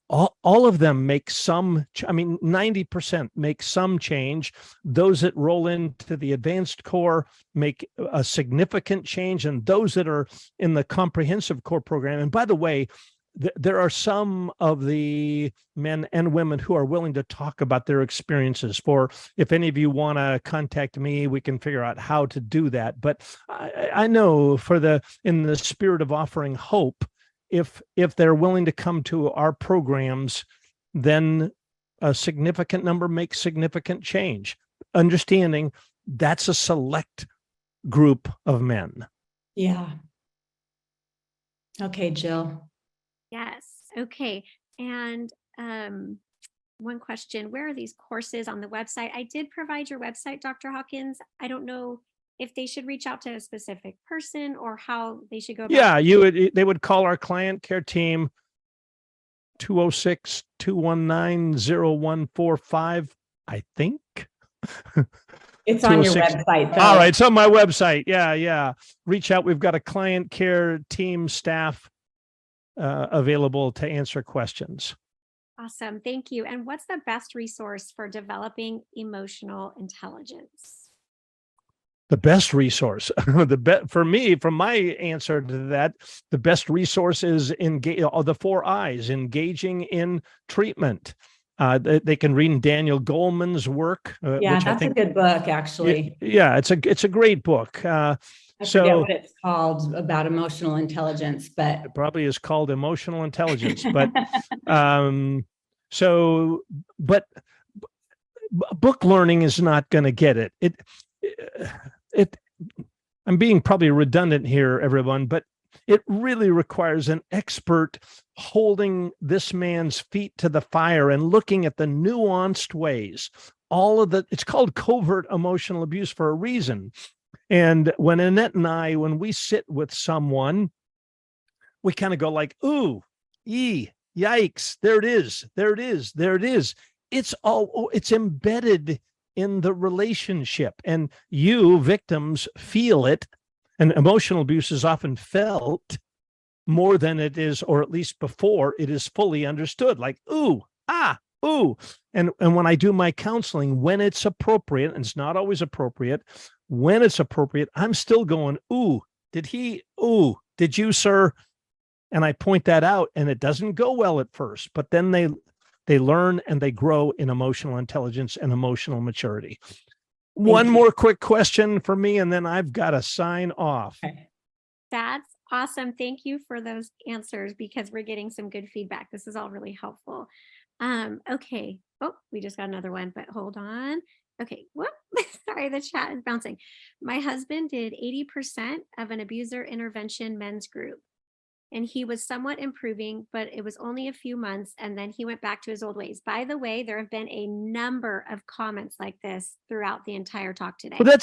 all of them make some, 90% make some change. Those that roll into the advanced core make a significant change, and those that are in the comprehensive core program. And by the way, there are some of the men and women who are willing to talk about their experiences. For if any of you want to contact me, we can figure out how to do that. But I know in the spirit of offering hope, if they're willing to come to our programs, then a significant number make significant change. Understanding that's a select group of men. Yeah. Okay, Jill. Yes. Okay. And one question, where are these courses on the website? I did provide your website, Dr. Hawkins. I don't know if they should reach out to a specific person or how they should go about they would call our client care team 206-219-0145, I think. It's on your website, though. All right, it's on my website. Yeah. Reach out. We've got a client care team staff available to answer questions. Awesome. Thank you. And what's the best resource for developing emotional intelligence? The best resource, for me, from my answer to that, the best resource is the 4 I's: engaging in treatment. They can read Daniel Goleman's work. Yeah, which that's I think, a good book, actually. Yeah, it's a great book. I forget what it's called about emotional intelligence, but it probably is called Emotional Intelligence. But but book learning is not going to get it. I'm being probably redundant here, everyone, but it really requires an expert holding this man's feet to the fire and looking at the nuanced ways. It's called covert emotional abuse for a reason. And when Annette and I, when we sit with someone, we kind of go like, ooh, yikes, there it is. It's embedded in the relationship, and you victims feel it. And emotional abuse is often felt more than it is, or at least before it is fully understood, like, ooh. And when I do my counseling, when it's appropriate, and it's not always appropriate, when it's appropriate, I'm still going, ooh, did you, sir? And I point that out, and it doesn't go well at first, but then they learn and they grow in emotional intelligence and emotional maturity. One more quick question for me, and then I've got to sign off. That's awesome. Thank you for those answers, because we're getting some good feedback. This is all really helpful. Okay. Oh, we just got another one, but hold on. Okay. Whoop. Sorry, the chat is bouncing. My husband did 80% of an abuser intervention men's group, and he was somewhat improving, but it was only a few months, and then he went back to his old ways. By the way, there have been a number of comments like this throughout the entire talk today. Well,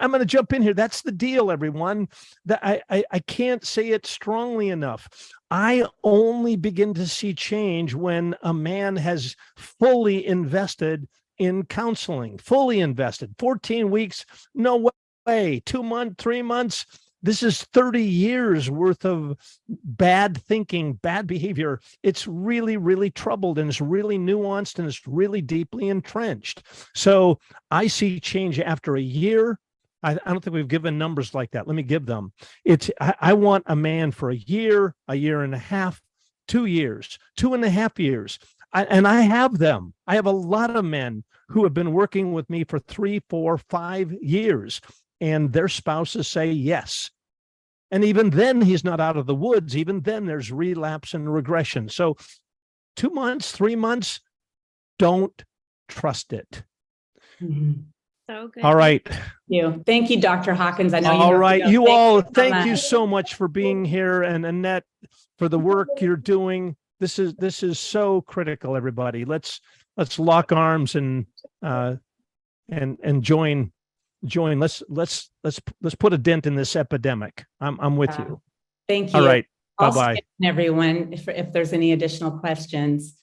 I'm going to jump in here. That's the deal, everyone. I can't say it strongly enough. I only begin to see change when a man has fully invested in counseling, fully invested. 14 weeks, no way. 2 months, 3 months. This is 30 years worth of bad thinking, bad behavior. It's really, really troubled, and it's really nuanced, and it's really deeply entrenched. So I see change after a year. I don't think we've given numbers like that. Let me give them. I want a man for a year and a half, 2 years, 2.5 years. And I have them. I have a lot of men who have been working with me for 3, 4, 5 years. And their spouses say yes. And even then, he's not out of the woods. Even then, there's relapse and regression. So 2 months, 3 months, don't trust it. Mm-hmm. So good. All right. Thank you, Dr. Hawkins. I know all right. You all, thank you so much for being here, and Annette, for the work you're doing. This is so critical, everybody. Let's lock arms and join. Let's put a dent in this epidemic. I'm with you. Thank you. All right. Bye-bye. Everyone, if there's any additional questions.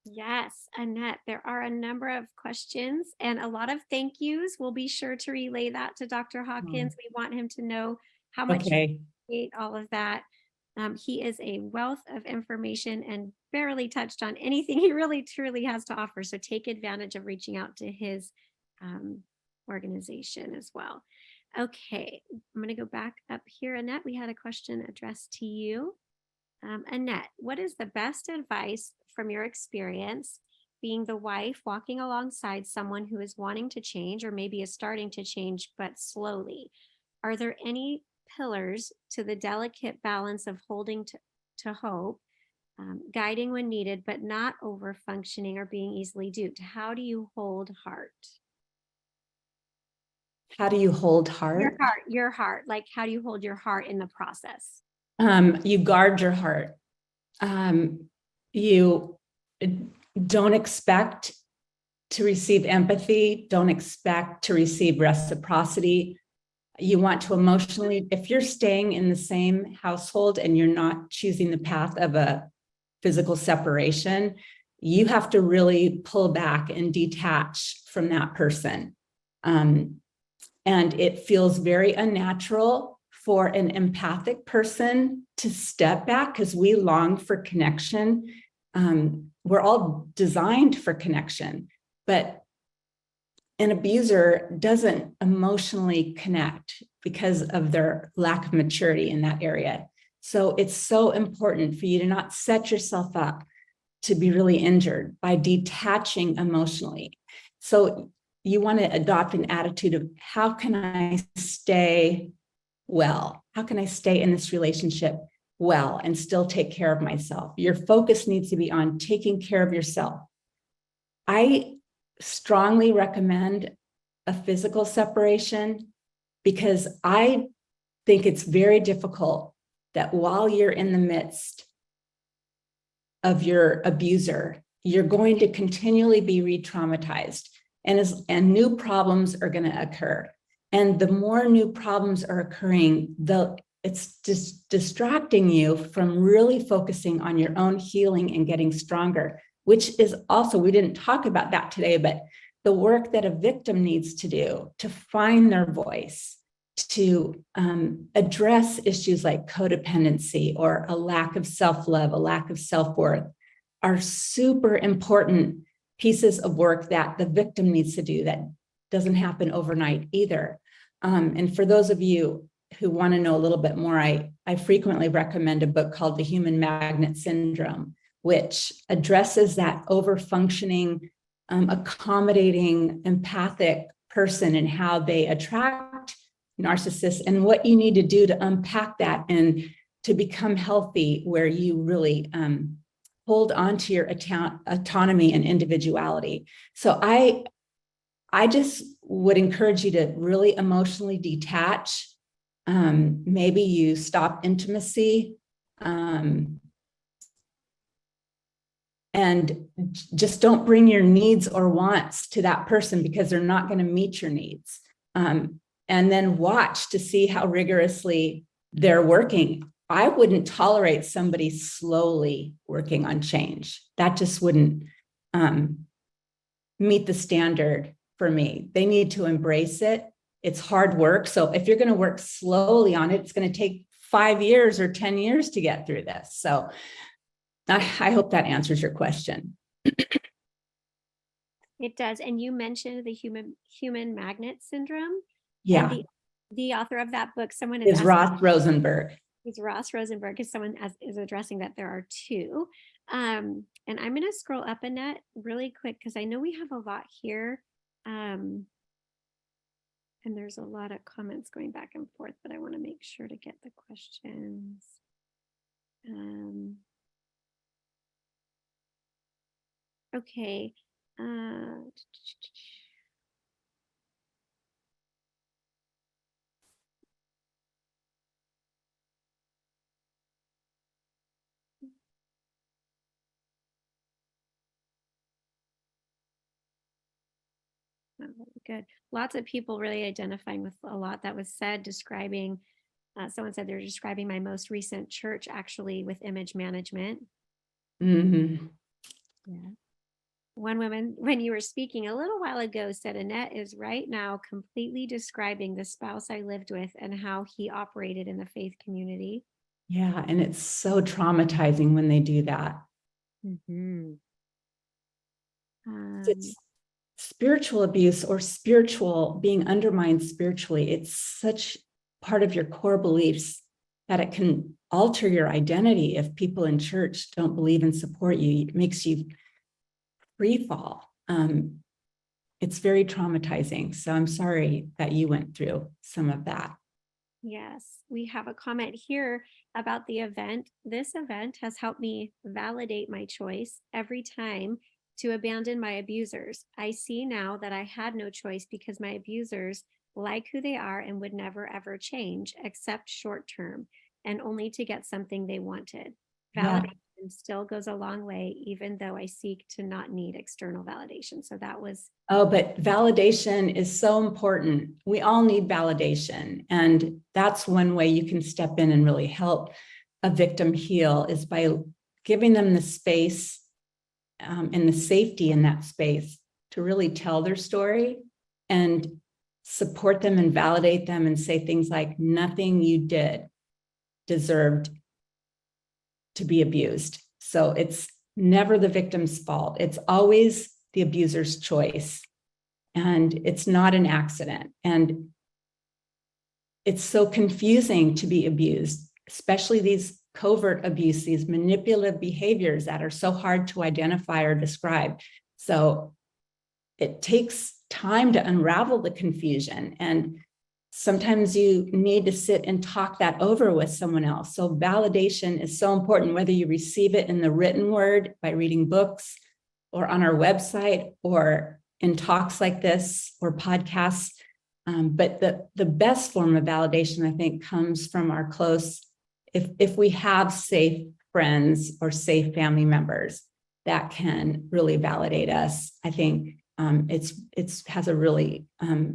Yes, Annette, there are a number of questions and a lot of thank yous. We'll be sure to relay that to Dr. Hawkins. We want him to know how much he appreciate all of that. He is a wealth of information and barely touched on anything he really truly has to offer. So take advantage of reaching out to his organization as well. Okay, I'm going to go back up here. Annette, we had a question addressed to you. Annette, what is the best advice from your experience being the wife walking alongside someone who is wanting to change or maybe is starting to change, but slowly? Are there any pillars to the delicate balance of holding to hope, guiding when needed, but not over functioning or being easily duped? How do you hold heart? How do you hold heart? Your heart. Like, how do you hold your heart in the process? You guard your heart. You don't expect to receive empathy. Don't expect to receive reciprocity. You want to emotionally, if you're staying in the same household and you're not choosing the path of a physical separation, you have to really pull back and detach from that person. And it feels very unnatural for an empathic person to step back because we long for connection. We're all designed for connection, but an abuser doesn't emotionally connect because of their lack of maturity in that area. So it's so important for you to not set yourself up to be really injured by detaching emotionally. So you want to adopt an attitude of how can I stay well? How can I stay in this relationship well and still take care of myself? Your focus needs to be on taking care of yourself. I strongly recommend a physical separation because I think it's very difficult that while you're in the midst of your abuser, you're going to continually be re-traumatized, and new problems are going to occur. And the more new problems are occurring, it's just distracting you from really focusing on your own healing and getting stronger, which is also, we didn't talk about that today, but the work that a victim needs to do to find their voice, to address issues like codependency or a lack of self-love, a lack of self-worth, are super important pieces of work that the victim needs to do that doesn't happen overnight either. And for those of you who want to know a little bit more, I frequently recommend a book called The Human Magnet Syndrome, which addresses that over-functioning, accommodating, empathic person and how they attract narcissists and what you need to do to unpack that and to become healthy, where you really hold on to your autonomy and individuality. So I just would encourage you to really emotionally detach. Maybe you stop intimacy and just don't bring your needs or wants to that person because they're not going to meet your needs. And then watch to see how rigorously they're working. I wouldn't tolerate somebody slowly working on change. That just wouldn't meet the standard for me. They need to embrace it. It's hard work. So if you're going to work slowly on it, it's going to take 5 years or 10 years to get through this. So I hope that answers your question. It does. And you mentioned the human magnet syndrome. Yeah. And the author of that book, someone is Ross Rosenberg. Is Ross Rosenberg, is someone is addressing that there are two. And I'm going to scroll up, Annette, really quick, because I know we have a lot here. And there's a lot of comments going back and forth, but I want to make sure to get the questions. Okay. Good. Lots of people really identifying with a lot that was said, describing, someone said they're describing my most recent church actually with image management. Mm-hmm. Yeah. One woman, when you were speaking a little while ago, said Annette is right now completely describing the spouse I lived with and how he operated in the faith community. Yeah, and it's so traumatizing when they do that. Mm-hmm. It's spiritual abuse or spiritual being undermined spiritually. It's such part of your core beliefs that it can alter your identity if people in church don't believe and support you. It makes you free fall. It's very traumatizing. So I'm sorry that you went through some of that. Yes, we have a comment here about the event. This event has helped me validate my choice every time to abandon my abusers. I see now that I had no choice because my abusers like who they are and would never ever change except short term and only to get something they wanted. Yeah. Validation still goes a long way, even though I seek to not need external validation. So that was. Oh, but validation is so important. We all need validation. And that's one way you can step in and really help a victim heal, is by giving them the space and the safety in that space to really tell their story and support them and validate them and say things like, nothing you did deserved to be abused. So it's never the victim's fault. It's always the abuser's choice. And it's not an accident. And it's so confusing to be abused, especially these covert abuse, these manipulative behaviors that are so hard to identify or describe. So it takes time to unravel the confusion. And sometimes you need to sit and talk that over with someone else. So validation is so important, whether you receive it in the written word by reading books or on our website or in talks like this or podcasts. But the best form of validation, I think, comes from our close, if we have safe friends or safe family members that can really validate us. I think it's has a really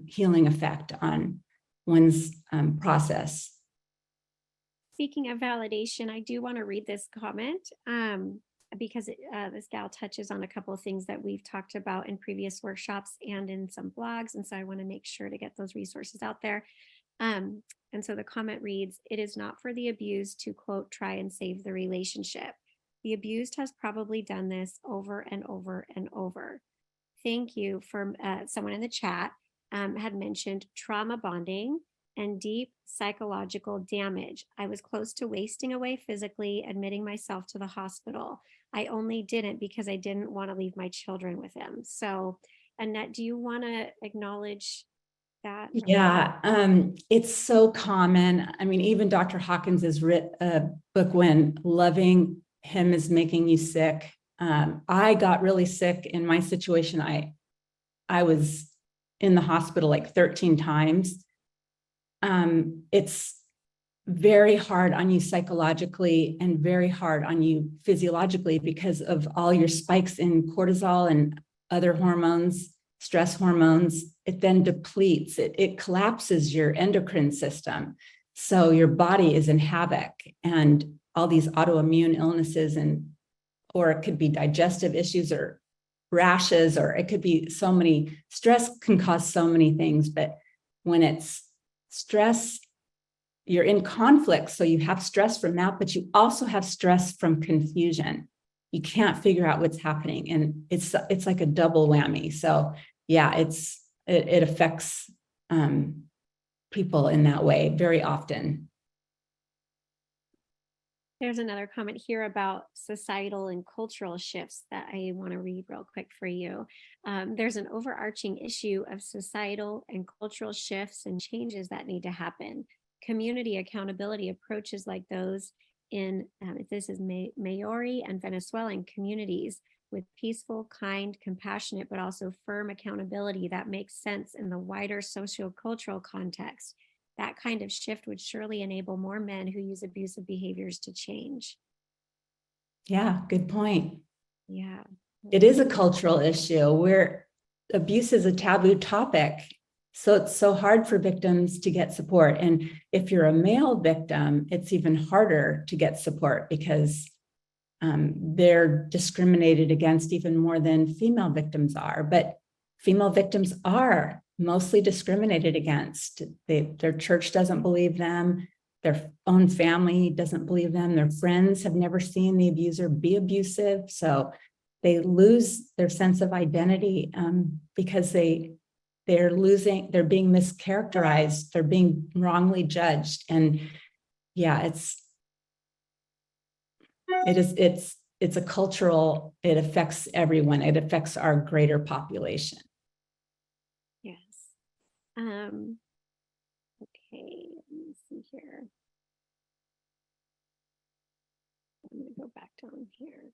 healing effect on one's process. Speaking of validation, I do want to read this comment because this gal touches on a couple of things that we've talked about in previous workshops and in some blogs. And so I want to make sure to get those resources out there. And so the comment reads, "It is not for the abused to, quote, try and save the relationship. The abused has probably done this over and over and over." Thank you. For someone in the chat had mentioned trauma bonding and deep psychological damage. I was close to wasting away physically, admitting myself to the hospital. I only didn't because I didn't want to leave my children with him. So, Annette, do you want to acknowledge that? Yeah, it's so common. I mean, even Dr. Hawkins has written a book, When Loving Him is Making You Sick. I got really sick in my situation. I was in the hospital like 13 times. It's very hard on you psychologically and very hard on you physiologically because of all your spikes in cortisol and other hormones, stress hormones. It then depletes, it collapses your endocrine system. So your body is in havoc, and all these autoimmune illnesses, or it could be digestive issues or rashes, or it could be so many. Stress can cause so many things, but when it's stress, you're in conflict. So you have stress from that, but you also have stress from confusion. You can't figure out what's happening. And it's like a double whammy. So yeah, it affects people in that way very often. There's another comment here about societal and cultural shifts that I want to read real quick for you. There's an overarching issue of societal and cultural shifts and changes that need to happen. Community accountability approaches like those in, this is Maori and Venezuelan communities, with peaceful, kind, compassionate, but also firm accountability that makes sense in the wider sociocultural context. That kind of shift would surely enable more men who use abusive behaviors to change. Yeah, good point. Yeah. It is a cultural issue where abuse is a taboo topic. So it's so hard for victims to get support. And if you're a male victim, it's even harder to get support because they're discriminated against even more than female victims are. But female victims are mostly discriminated against. Their church doesn't believe them. Their own family doesn't believe them. Their friends have never seen the abuser be abusive. So they lose their sense of identity because they're being mischaracterized. They're being wrongly judged. And yeah, it's a cultural, it affects everyone. It affects our greater population. Yes. Okay, let me see here. I'm going to go back down here.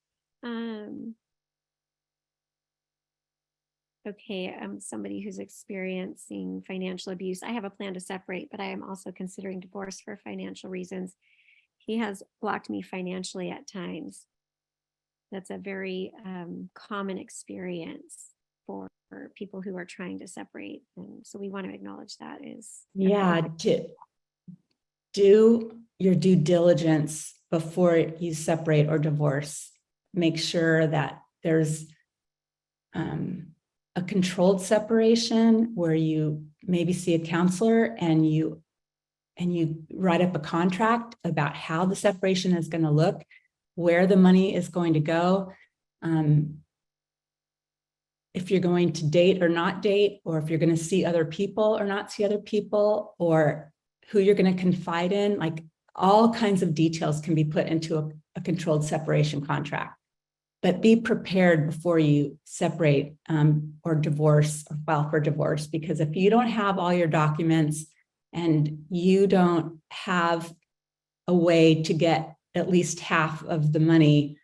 Okay, I'm somebody who's experiencing financial abuse. I have a plan to separate, but I am also considering divorce for financial reasons. He has blocked me financially at times. That's a very common experience for people who are trying to separate. And so we want to acknowledge that is. Yeah, do your due diligence before you separate or divorce. Make sure that there's a controlled separation where you maybe see a counselor and you write up a contract about how the separation is going to look, where the money is going to go, if you're going to date or not date, or if you're going to see other people or not see other people, or who you're going to confide in. Like, all kinds of details can be put into a controlled separation contract. But be prepared before you separate or divorce or file for divorce, because if you don't have all your documents and you don't have a way to get at least half of the money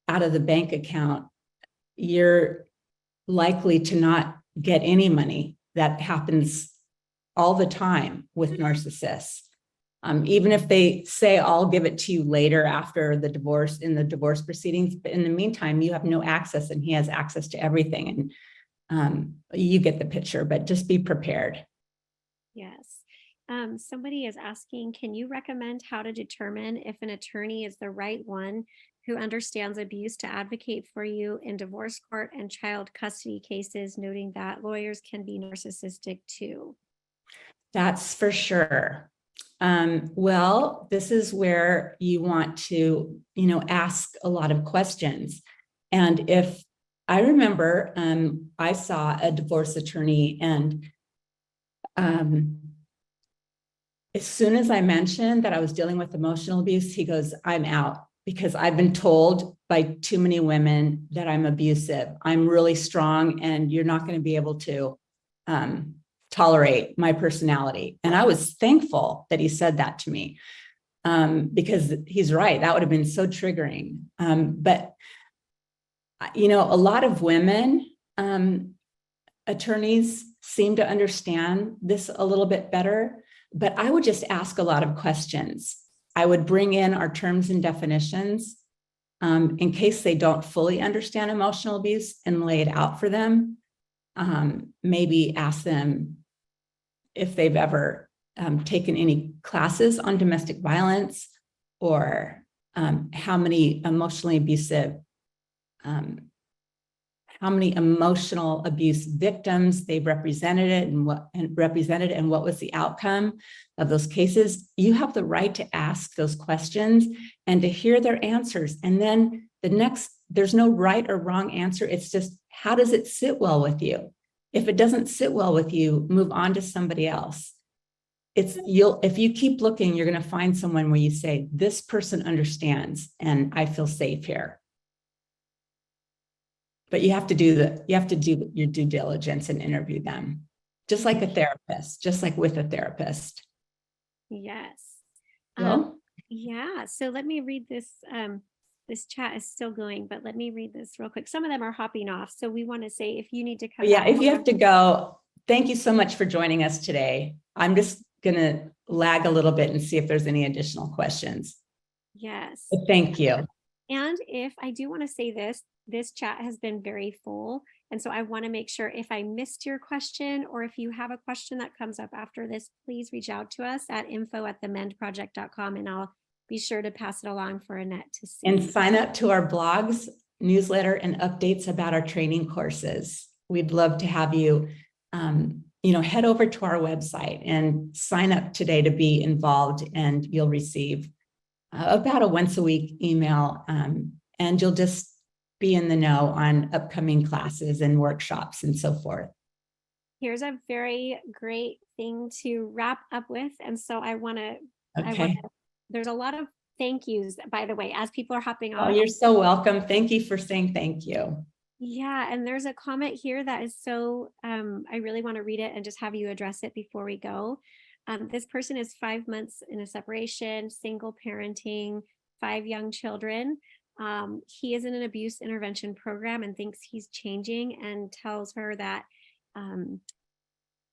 out of the bank account, you're likely to not get any money. That happens all the time with narcissists. Even if they say, I'll give it to you later after the divorce, in the divorce proceedings, but in the meantime, you have no access and he has access to everything. And you get the picture, but just be prepared. Yes. Somebody is asking, can you recommend how to determine if an attorney is the right one who understands abuse to advocate for you in divorce court and child custody cases, noting that lawyers can be narcissistic too? That's for sure. Well, this is where you want to, ask a lot of questions. And if I remember, I saw a divorce attorney, and as soon as I mentioned that I was dealing with emotional abuse, he goes, I'm out, because I've been told by too many women that I'm abusive. I'm really strong and you're not going to be able to tolerate my personality. And I was thankful that he said that to me, because he's right. That would have been so triggering. But a lot of women attorneys seem to understand this a little bit better, but I would just ask a lot of questions. I would bring in our terms and definitions in case they don't fully understand emotional abuse, and lay it out for them. Maybe ask them if they've ever taken any classes on domestic violence, or how many emotional abuse victims they've represented, and what was the outcome of those cases. You have the right to ask those questions and to hear their answers. And then there's no right or wrong answer. It's just, how does it sit well with you? If it doesn't sit well with you, move on to somebody else. If you keep looking, you're going to find someone where you say, this person understands and I feel safe here. But you have to do your due diligence and interview them, just like a therapist, just like with a therapist. Yes. Well, yeah. So let me read this. This chat is still going, but let me read this real quick. Some of them are hopping off. So we want to say, if you need to come yeah, back, if you have to go, thank you so much for joining us today. I'm just going to lag a little bit and see if there's any additional questions. Yes. But thank you. And if I do want to say this chat has been very full. And so I want to make sure, if I missed your question, or if you have a question that comes up after this, please reach out to us at info@themendproject.com, and I'll be sure to pass it along for Annette to see. And sign up to our blogs, newsletter, and updates about our training courses. We'd love to have you, head over to our website and sign up today to be involved, and you'll receive about a once a week email, and you'll just be in the know on upcoming classes and workshops and so forth. Here's a very great thing to wrap up with. And so I want to there's a lot of thank yous, by the way, as people are hopping Oh, on. you're so welcome. Thank you for saying thank you. Yeah, and there's a comment here that is so, I really want to read it and just have you address it before we go. This person is 5 months in a separation, single parenting, 5 young children. He is in an abuse intervention program and thinks he's changing, and tells her that um,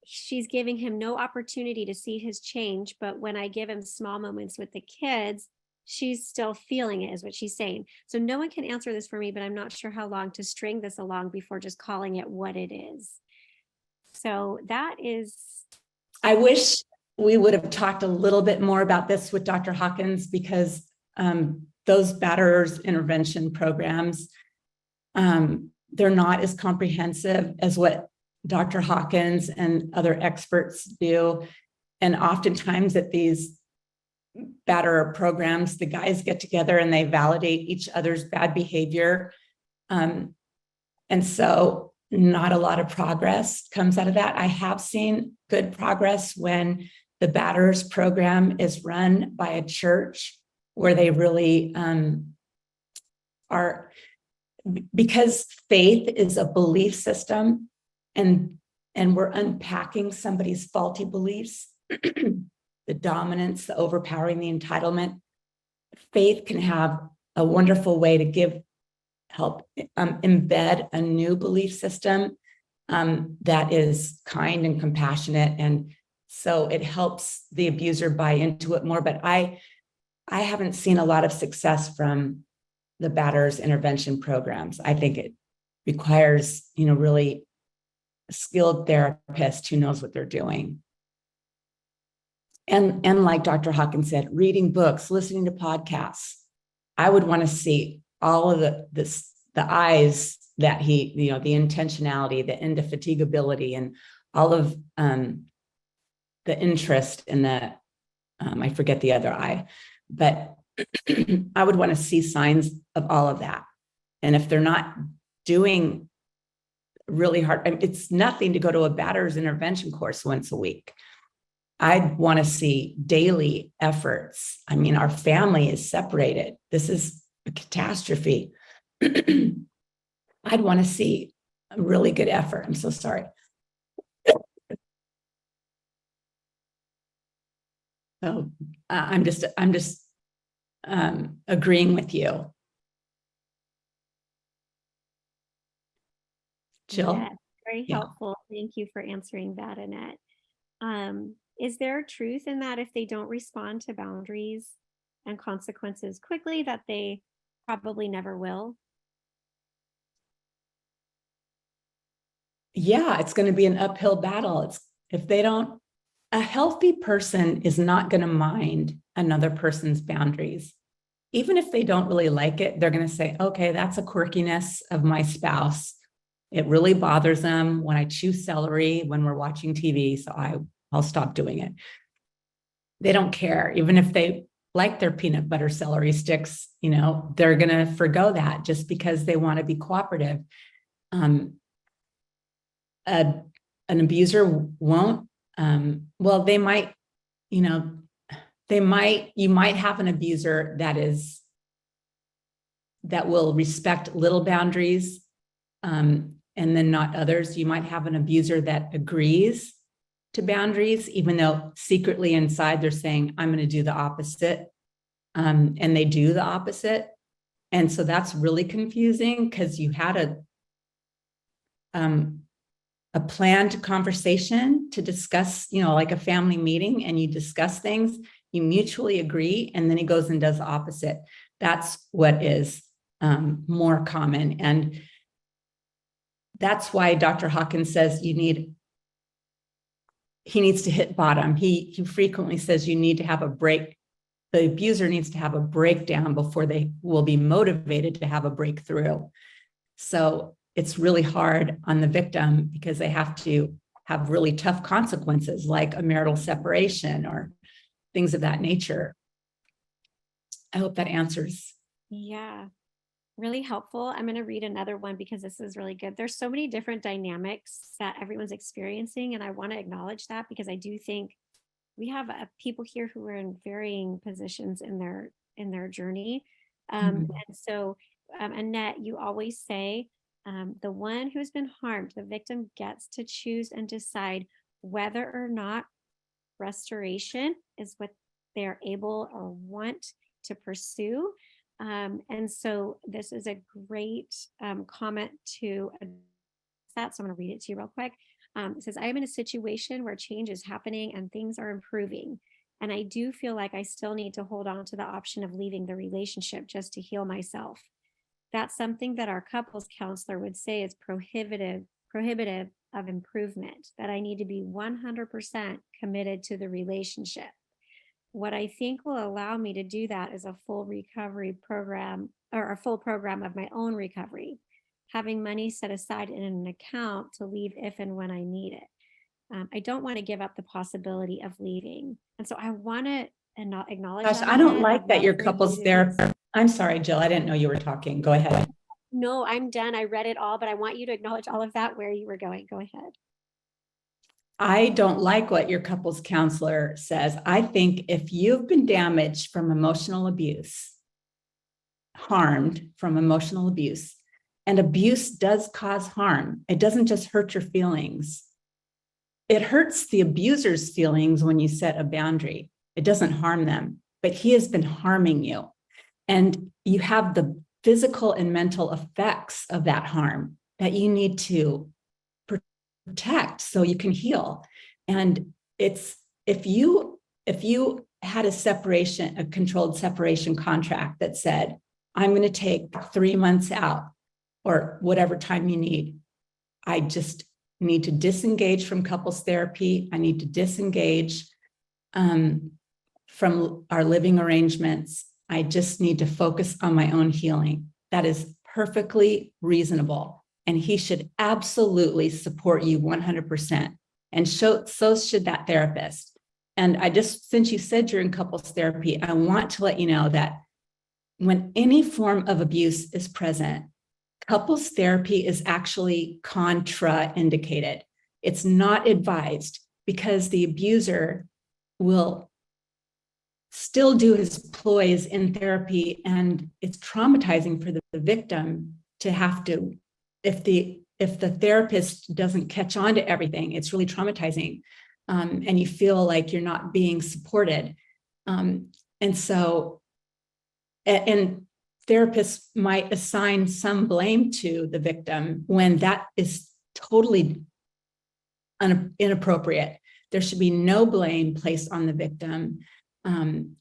she's giving him no opportunity to see his change. But when I give him small moments with the kids, she's still feeling it, is what she's saying. So no one can answer this for me, but I'm not sure how long to string this along before just calling it what it is. So that is. I wish we would have talked a little bit more about this with Dr. Hawkins, because those batterers intervention programs, they're not as comprehensive as what Dr. Hawkins and other experts do. And oftentimes at these batterer programs, the guys get together and they validate each other's bad behavior. And so not a lot of progress comes out of that. I have seen good progress when the batterers program is run by a church, where they really are, because faith is a belief system, and we're unpacking somebody's faulty beliefs, the dominance, the overpowering, the entitlement. Faith can have a wonderful way to help embed a new belief system that is kind and compassionate. And so it helps the abuser buy into it more. But I haven't seen a lot of success from the batterers intervention programs. I think it requires, really a skilled therapist who knows what they're doing. And like Dr. Hawkins said, reading books, listening to podcasts. I would want to see all of the eyes that he, the intentionality, the indefatigability, and all of the interest in the, I forget the other eye, but I would want to see signs of all of that. And if they're not doing really hard, it's nothing to go to a batterers intervention course once a week. I'd want to see daily efforts. Our family is separated. This is a catastrophe. I'd want to see a really good effort. I'm so sorry. So I'm just agreeing with you. Jill? Yes, very helpful. Thank you for answering that, Annette. Is there truth in that if they don't respond to boundaries and consequences quickly, that they probably never will? Yeah, it's going to be an uphill battle. A healthy person is not going to mind another person's boundaries. Even if they don't really like it, they're going to say, okay, that's a quirkiness of my spouse. It really bothers them when I chew celery when we're watching TV, so I'll stop doing it. They don't care. Even if they like their peanut butter celery sticks, they're going to forgo that just because they want to be cooperative. An abuser won't, they might, you might have an abuser that will respect little boundaries, and then not others. You might have an abuser that agrees to boundaries, even though secretly inside they're saying, I'm going to do the opposite. And they do the opposite. And so that's really confusing, because you had a planned conversation to discuss, like a family meeting, and you discuss things, you mutually agree, and then he goes and does the opposite. That's what is more common. And that's why Dr. Hawkins says he needs to hit bottom. He frequently says you need to have a break. The abuser needs to have a breakdown before they will be motivated to have a breakthrough. So it's really hard on the victim, because they have to have really tough consequences, like a marital separation or things of that nature. I hope that answers. Yeah, really helpful. I'm going to read another one because this is really good. There's so many different dynamics that everyone's experiencing, and I want to acknowledge that, because I do think we have people here who are in varying positions in their journey. Mhm. And so, Annette, you always say, the one who's been harmed, the victim gets to choose and decide whether or not restoration is what they're able or want to pursue. And so this is a great comment to that. So I'm going to read it to you real quick. It says, I am in a situation where change is happening and things are improving. And I do feel like I still need to hold on to the option of leaving the relationship just to heal myself. That's something that our couples counselor would say is prohibitive of improvement, that I need to be 100% committed to the relationship. What I think will allow me to do that is a full recovery program, or a full program of my own recovery, having money set aside in an account to leave if and when I need it. I don't want to give up the possibility of leaving. And so I want to acknowledge Gosh, that. I don't Annette. like I'd that love your for you couples to- therapist. I'm sorry, Jill. I didn't know you were talking. Go ahead. No, I'm done. I read it all, but I want you to acknowledge all of that where you were going. Go ahead. I don't like what your couples counselor says. I think if you've been damaged from emotional abuse, harmed from emotional abuse, and abuse does cause harm, it doesn't just hurt your feelings. It hurts the abuser's feelings when you set a boundary. It doesn't harm them, but he has been harming you. And you have the physical and mental effects of that harm that you need to protect so you can heal. And it's if you had a controlled separation contract that said, I'm going to take 3 months out or whatever time you need. I just need to disengage from couples therapy. I need to disengage from our living arrangements. I just need to focus on my own healing. That is perfectly reasonable. And he should absolutely support you 100%. And so should that therapist. And since you said you're in couples therapy, I want to let you know that when any form of abuse is present, couples therapy is actually contraindicated. It's not advised because the abuser will still do his ploys in therapy, and it's traumatizing for the victim to have to, if the therapist doesn't catch on to everything, it's really traumatizing, and you feel like you're not being supported, and therapists might assign some blame to the victim when that is totally inappropriate. There should be no blame placed on the victim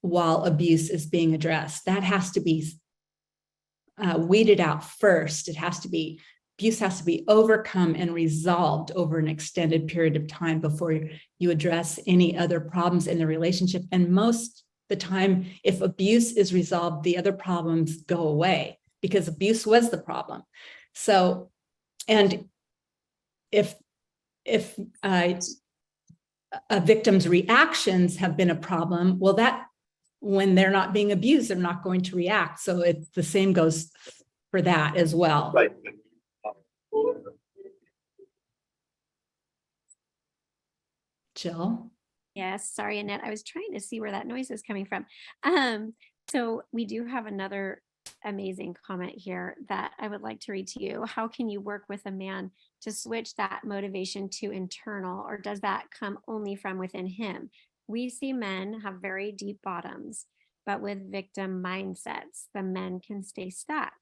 while abuse is being addressed. That has to be weeded out first. Abuse has to be overcome and resolved over an extended period of time before you address any other problems in the relationship. And most the time, if abuse is resolved, the other problems go away because abuse was the problem. So, and if a victim's reactions have been a problem, well, that when they're not being abused, they're not going to react. So the same goes for that as well. Right. Jill? Yes, sorry, Annette. I was trying to see where that noise is coming from. So we do have another amazing comment here that I would like to read to you. How can you work with a man to switch that motivation to internal, or does that come only from within him? We see men have very deep bottoms, but with victim mindsets, the men can stay stuck.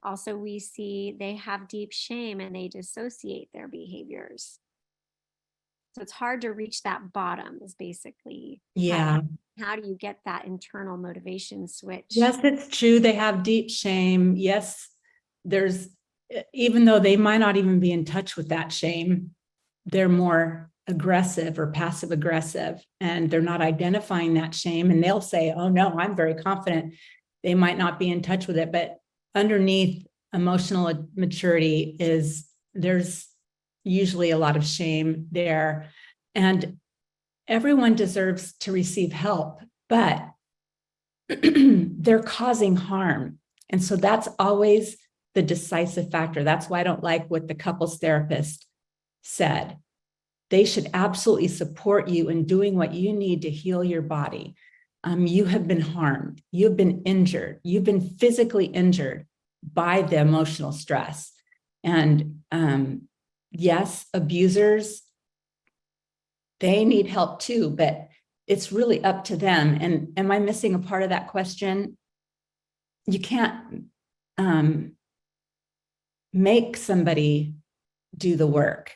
Also, we see they have deep shame and they dissociate their behaviors. So it's hard to reach that bottom is basically. Yeah. How do you get that internal motivation switch? Yes, it's true. They have deep shame. Yes, even though they might not even be in touch with that shame, they're more aggressive or passive aggressive, and they're not identifying that shame. And they'll say, oh no, I'm very confident. They might not be in touch with it, but underneath emotional maturity there's usually a lot of shame there. And everyone deserves to receive help, but they're causing harm. And so that's always the decisive factor. That's why I don't like what the couples therapist said. they should absolutely support you in doing what you need to heal your body. You have been harmed, you've been injured, you've been physically injured by the emotional stress. And yes, abusers, they need help too, but it's really up to them. And am I missing a part of that question? You can't make somebody do the work.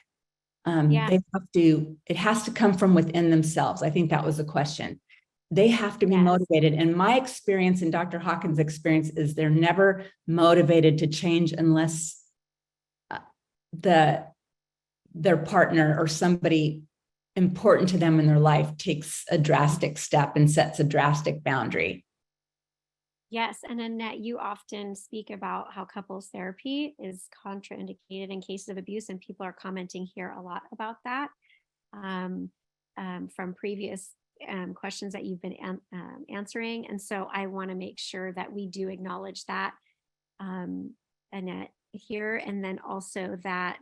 Yeah. They have to, it has to come from within themselves. I think that was the question. They have to be Yes. motivated. And my experience and Dr. Hawkins' experience is they're never motivated to change unless their partner or somebody important to them in their life takes a drastic step and sets a drastic boundary. Yes. And Annette, you often speak about how couples therapy is contraindicated in cases of abuse, and people are commenting here a lot about that from previous questions that you've been answering. And so I want to make sure that we do acknowledge that, Annette, here, and then also that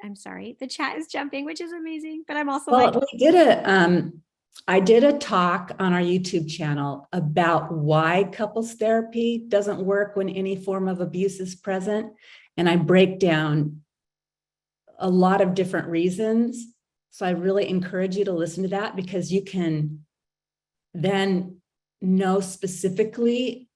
I'm sorry, the chat is jumping, which is amazing, but I'm also I did a talk on our YouTube channel about why couples therapy doesn't work when any form of abuse is present. And I break down a lot of different reasons. So I really encourage you to listen to that, because you can then know specifically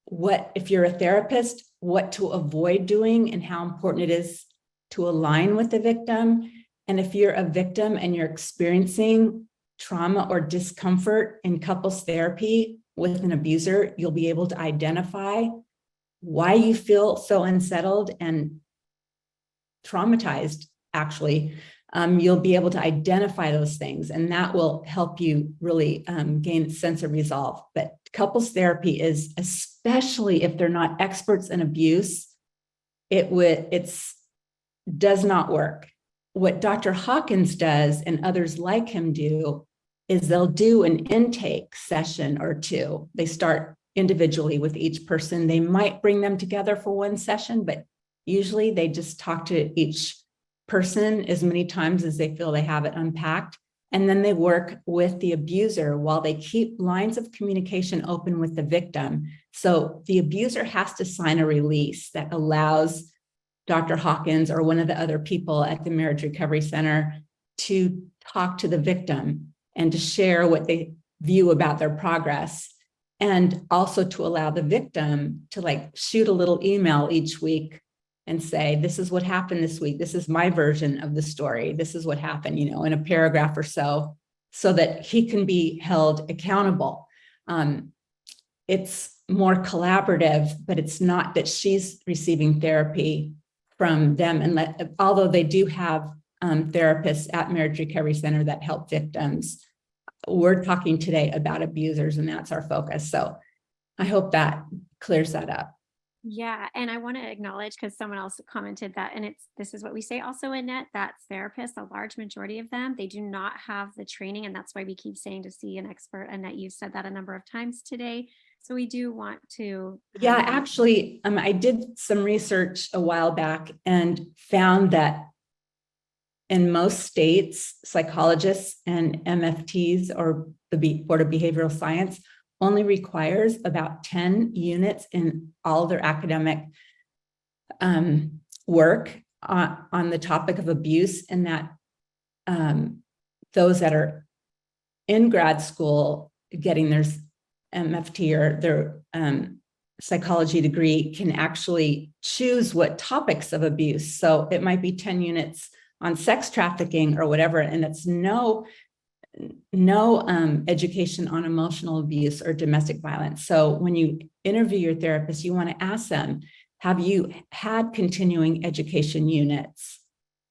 what, if you're a therapist, what to avoid doing and how important it is to align with the victim. And if you're a victim and you're experiencing trauma or discomfort in couples therapy with an abuser, you'll be able to identify why you feel so unsettled and traumatized, actually. You'll be able to identify those things, and that will help you really gain a sense of resolve. But couples therapy is, especially if they're not experts in abuse, it's does not work. What Dr. Hawkins does and others like him do is they'll do an intake session or two. They start individually with each person. They might bring them together for one session, but usually they just talk to each person as many times as they feel they have it unpacked. And then they work with the abuser while they keep lines of communication open with the victim. So the abuser has to sign a release that allows Dr. Hawkins or one of the other people at the Marriage Recovery Center to talk to the victim and to share what they view about their progress, and also to allow the victim to shoot a little email each week and say, this is what happened this week. This is my version of the story. This is what happened, in a paragraph or so that he can be held accountable. It's more collaborative, but it's not that she's receiving therapy from them. And although they do have therapists at Marriage Recovery Center that help victims, we're talking today about abusers, and that's our focus. So I hope that clears that up. Yeah. And I want to acknowledge, because someone else commented that, and this is what we say also, Annette, that therapists, a large majority of them, they do not have the training. And that's why we keep saying to see an expert. Annette, you've said that a number of times today. So we do want to. Yeah, actually, I did some research a while back and found that in most states, psychologists and MFTs, or the Board of Behavioral Science, only requires about 10 units in all their academic work on the topic of abuse, and that those that are in grad school getting their MFT or their psychology degree can actually choose what topics of abuse. So it might be 10 units on sex trafficking or whatever, and it's no education on emotional abuse or domestic violence. So when you interview your therapist, you want to ask them, have you had continuing education units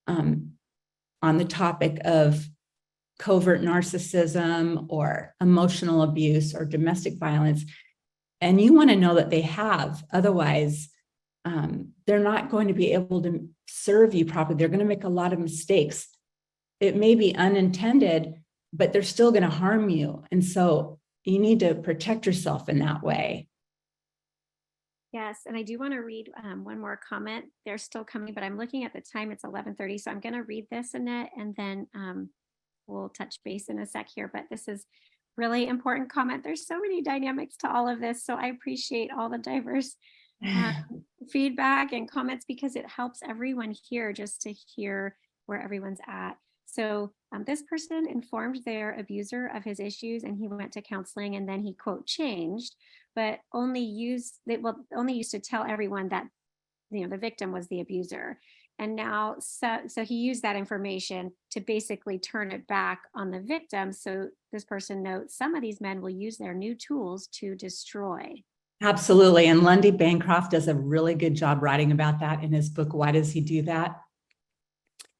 on the topic of covert narcissism or emotional abuse or domestic violence? And you want to know that they have. Otherwise, they're not going to be able to serve you properly. They're going to make a lot of mistakes. It may be unintended, but they're still going to harm you. And so you need to protect yourself in that way. Yes, and I do want to read one more comment. They're still coming, but I'm looking at the time. It's 11:30, so I'm going to read this, Annette, and then we'll touch base in a sec here. But this is really important comment. There's so many dynamics to all of this, so I appreciate all the diverse um, feedback and comments because it helps everyone here just to hear where everyone's at. So this person informed their abuser of his issues and he went to counseling and then he quote changed, but only used to tell everyone that the victim was the abuser. And now so he used that information to basically turn it back on the victim. So this person notes some of these men will use their new tools to destroy. Absolutely. And Lundy Bancroft does a really good job writing about that in his book, Why Does He Do That?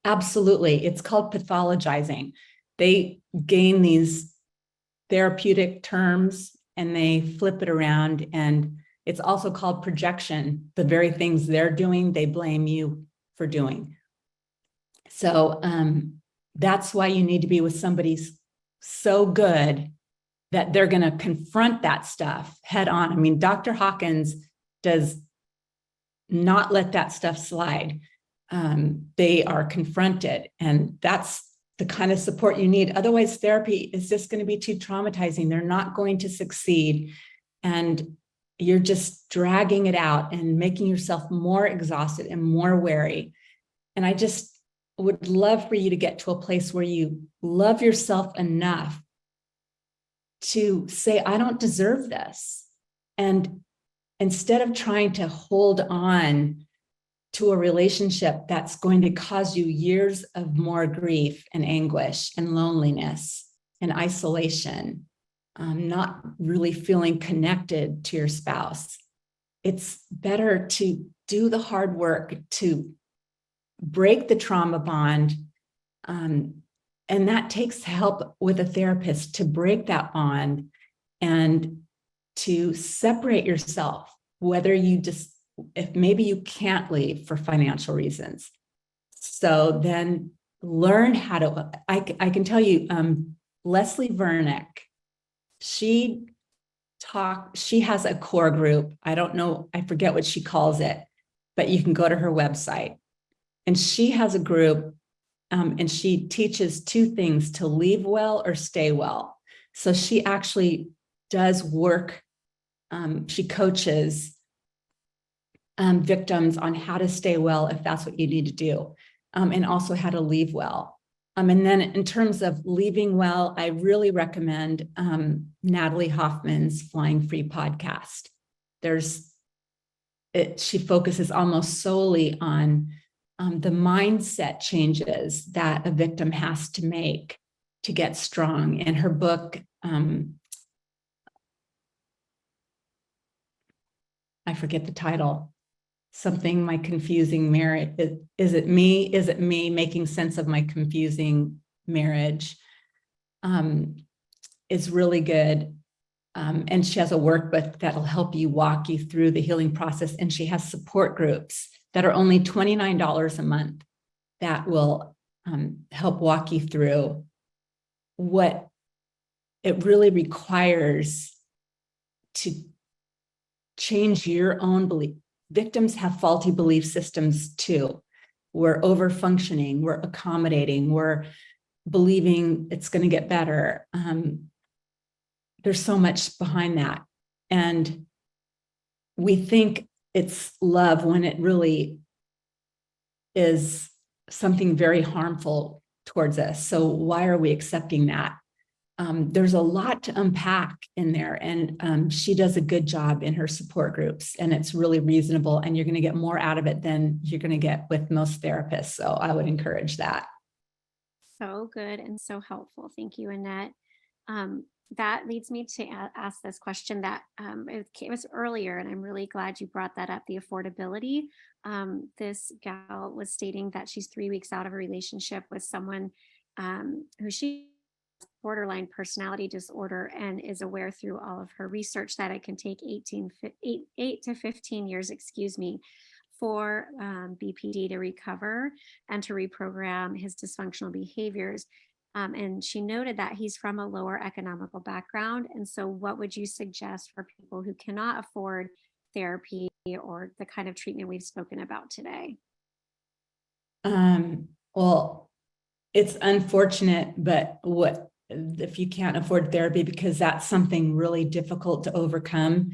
Absolutely. It's called pathologizing. They gain these therapeutic terms and they flip it around. And it's also called projection. The very things they're doing, they blame you for doing. So that's why you need to be with somebody so good that they're going to confront that stuff head on. I mean, Dr. Hawkins does not let that stuff slide. They are confronted, and that's the kind of support you need. Otherwise, therapy is just going to be too traumatizing. They're not going to succeed, and you're just dragging it out and making yourself more exhausted and more weary. And I just would love for you to get to a place where you love yourself enough to say, I don't deserve this. And instead of trying to hold on to a relationship that's going to cause you years of more grief and anguish and loneliness and isolation, not really feeling connected to your spouse, it's better to do the hard work to break the trauma bond. And that takes help with a therapist to break that bond and to separate yourself, whether if maybe you can't leave for financial reasons. So then learn how to, I can tell you, Leslie Vernick, she has a core group. I don't know, I forget what she calls it, but you can go to her website. And she has a group and she teaches two things: to leave well or stay well. So she actually does work. She coaches victims on how to stay well if that's what you need to do, and also how to leave well. And then in terms of leaving well, I really recommend Natalie Hoffman's Flying Free podcast. She focuses almost solely on the mindset changes that a victim has to make to get strong. In her book, I forget the title, something, My Confusing Marriage. Is it me? Is it me making sense of my confusing marriage? Is really good. And she has a workbook that'll help you walk you through the healing process. And she has support groups that are only $29 a month that will help walk you through what it really requires to change your own belief. Victims have faulty belief systems too. We're over-functioning, we're accommodating, we're believing it's going to get better. There's so much behind that. And we think it's love when it really is something very harmful towards us. So why are we accepting that? There's a lot to unpack in there, and she does a good job in her support groups, and it's really reasonable, and you're going to get more out of it than you're going to get with most therapists. So I would encourage that. So good and so helpful. Thank you, Annette. That leads me to ask this question that it was earlier, and I'm really glad you brought that up, the affordability. This gal was stating that she's 3 weeks out of a relationship with someone who she borderline personality disorder and is aware through all of her research that it can take 8 to 15 years, for BPD to recover and to reprogram his dysfunctional behaviors. And she noted that he's from a lower economical background. And so what would you suggest for people who cannot afford therapy or the kind of treatment we've spoken about today? Well, it's unfortunate, but what if you can't afford therapy because that's something really difficult to overcome?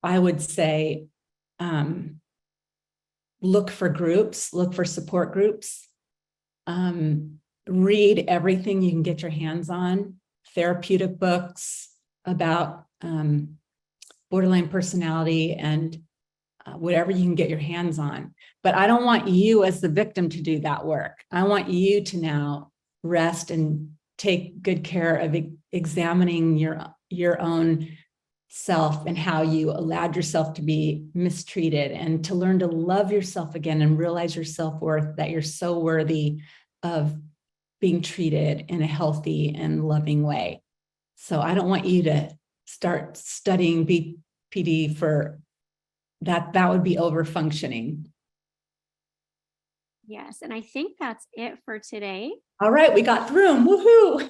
I would say, look for groups, look for support groups, read everything you can get your hands on, therapeutic books about borderline personality and whatever you can get your hands on. But I don't want you as the victim to do that work. I want you to now rest and take good care of examining your own self and how you allowed yourself to be mistreated, and to learn to love yourself again and realize your self-worth, that you're so worthy of being treated in a healthy and loving way. So I don't want you to start studying BPD for that. That would be over functioning. Yes, and I think that's it for today. All right, we got through them. Woohoo!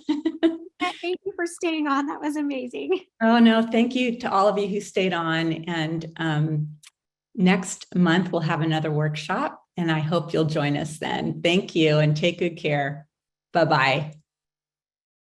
Thank you for staying on. That was amazing. Oh, no, thank you to all of you who stayed on. And next month, we'll have another workshop, and I hope you'll join us then. Thank you and take good care. Bye-bye.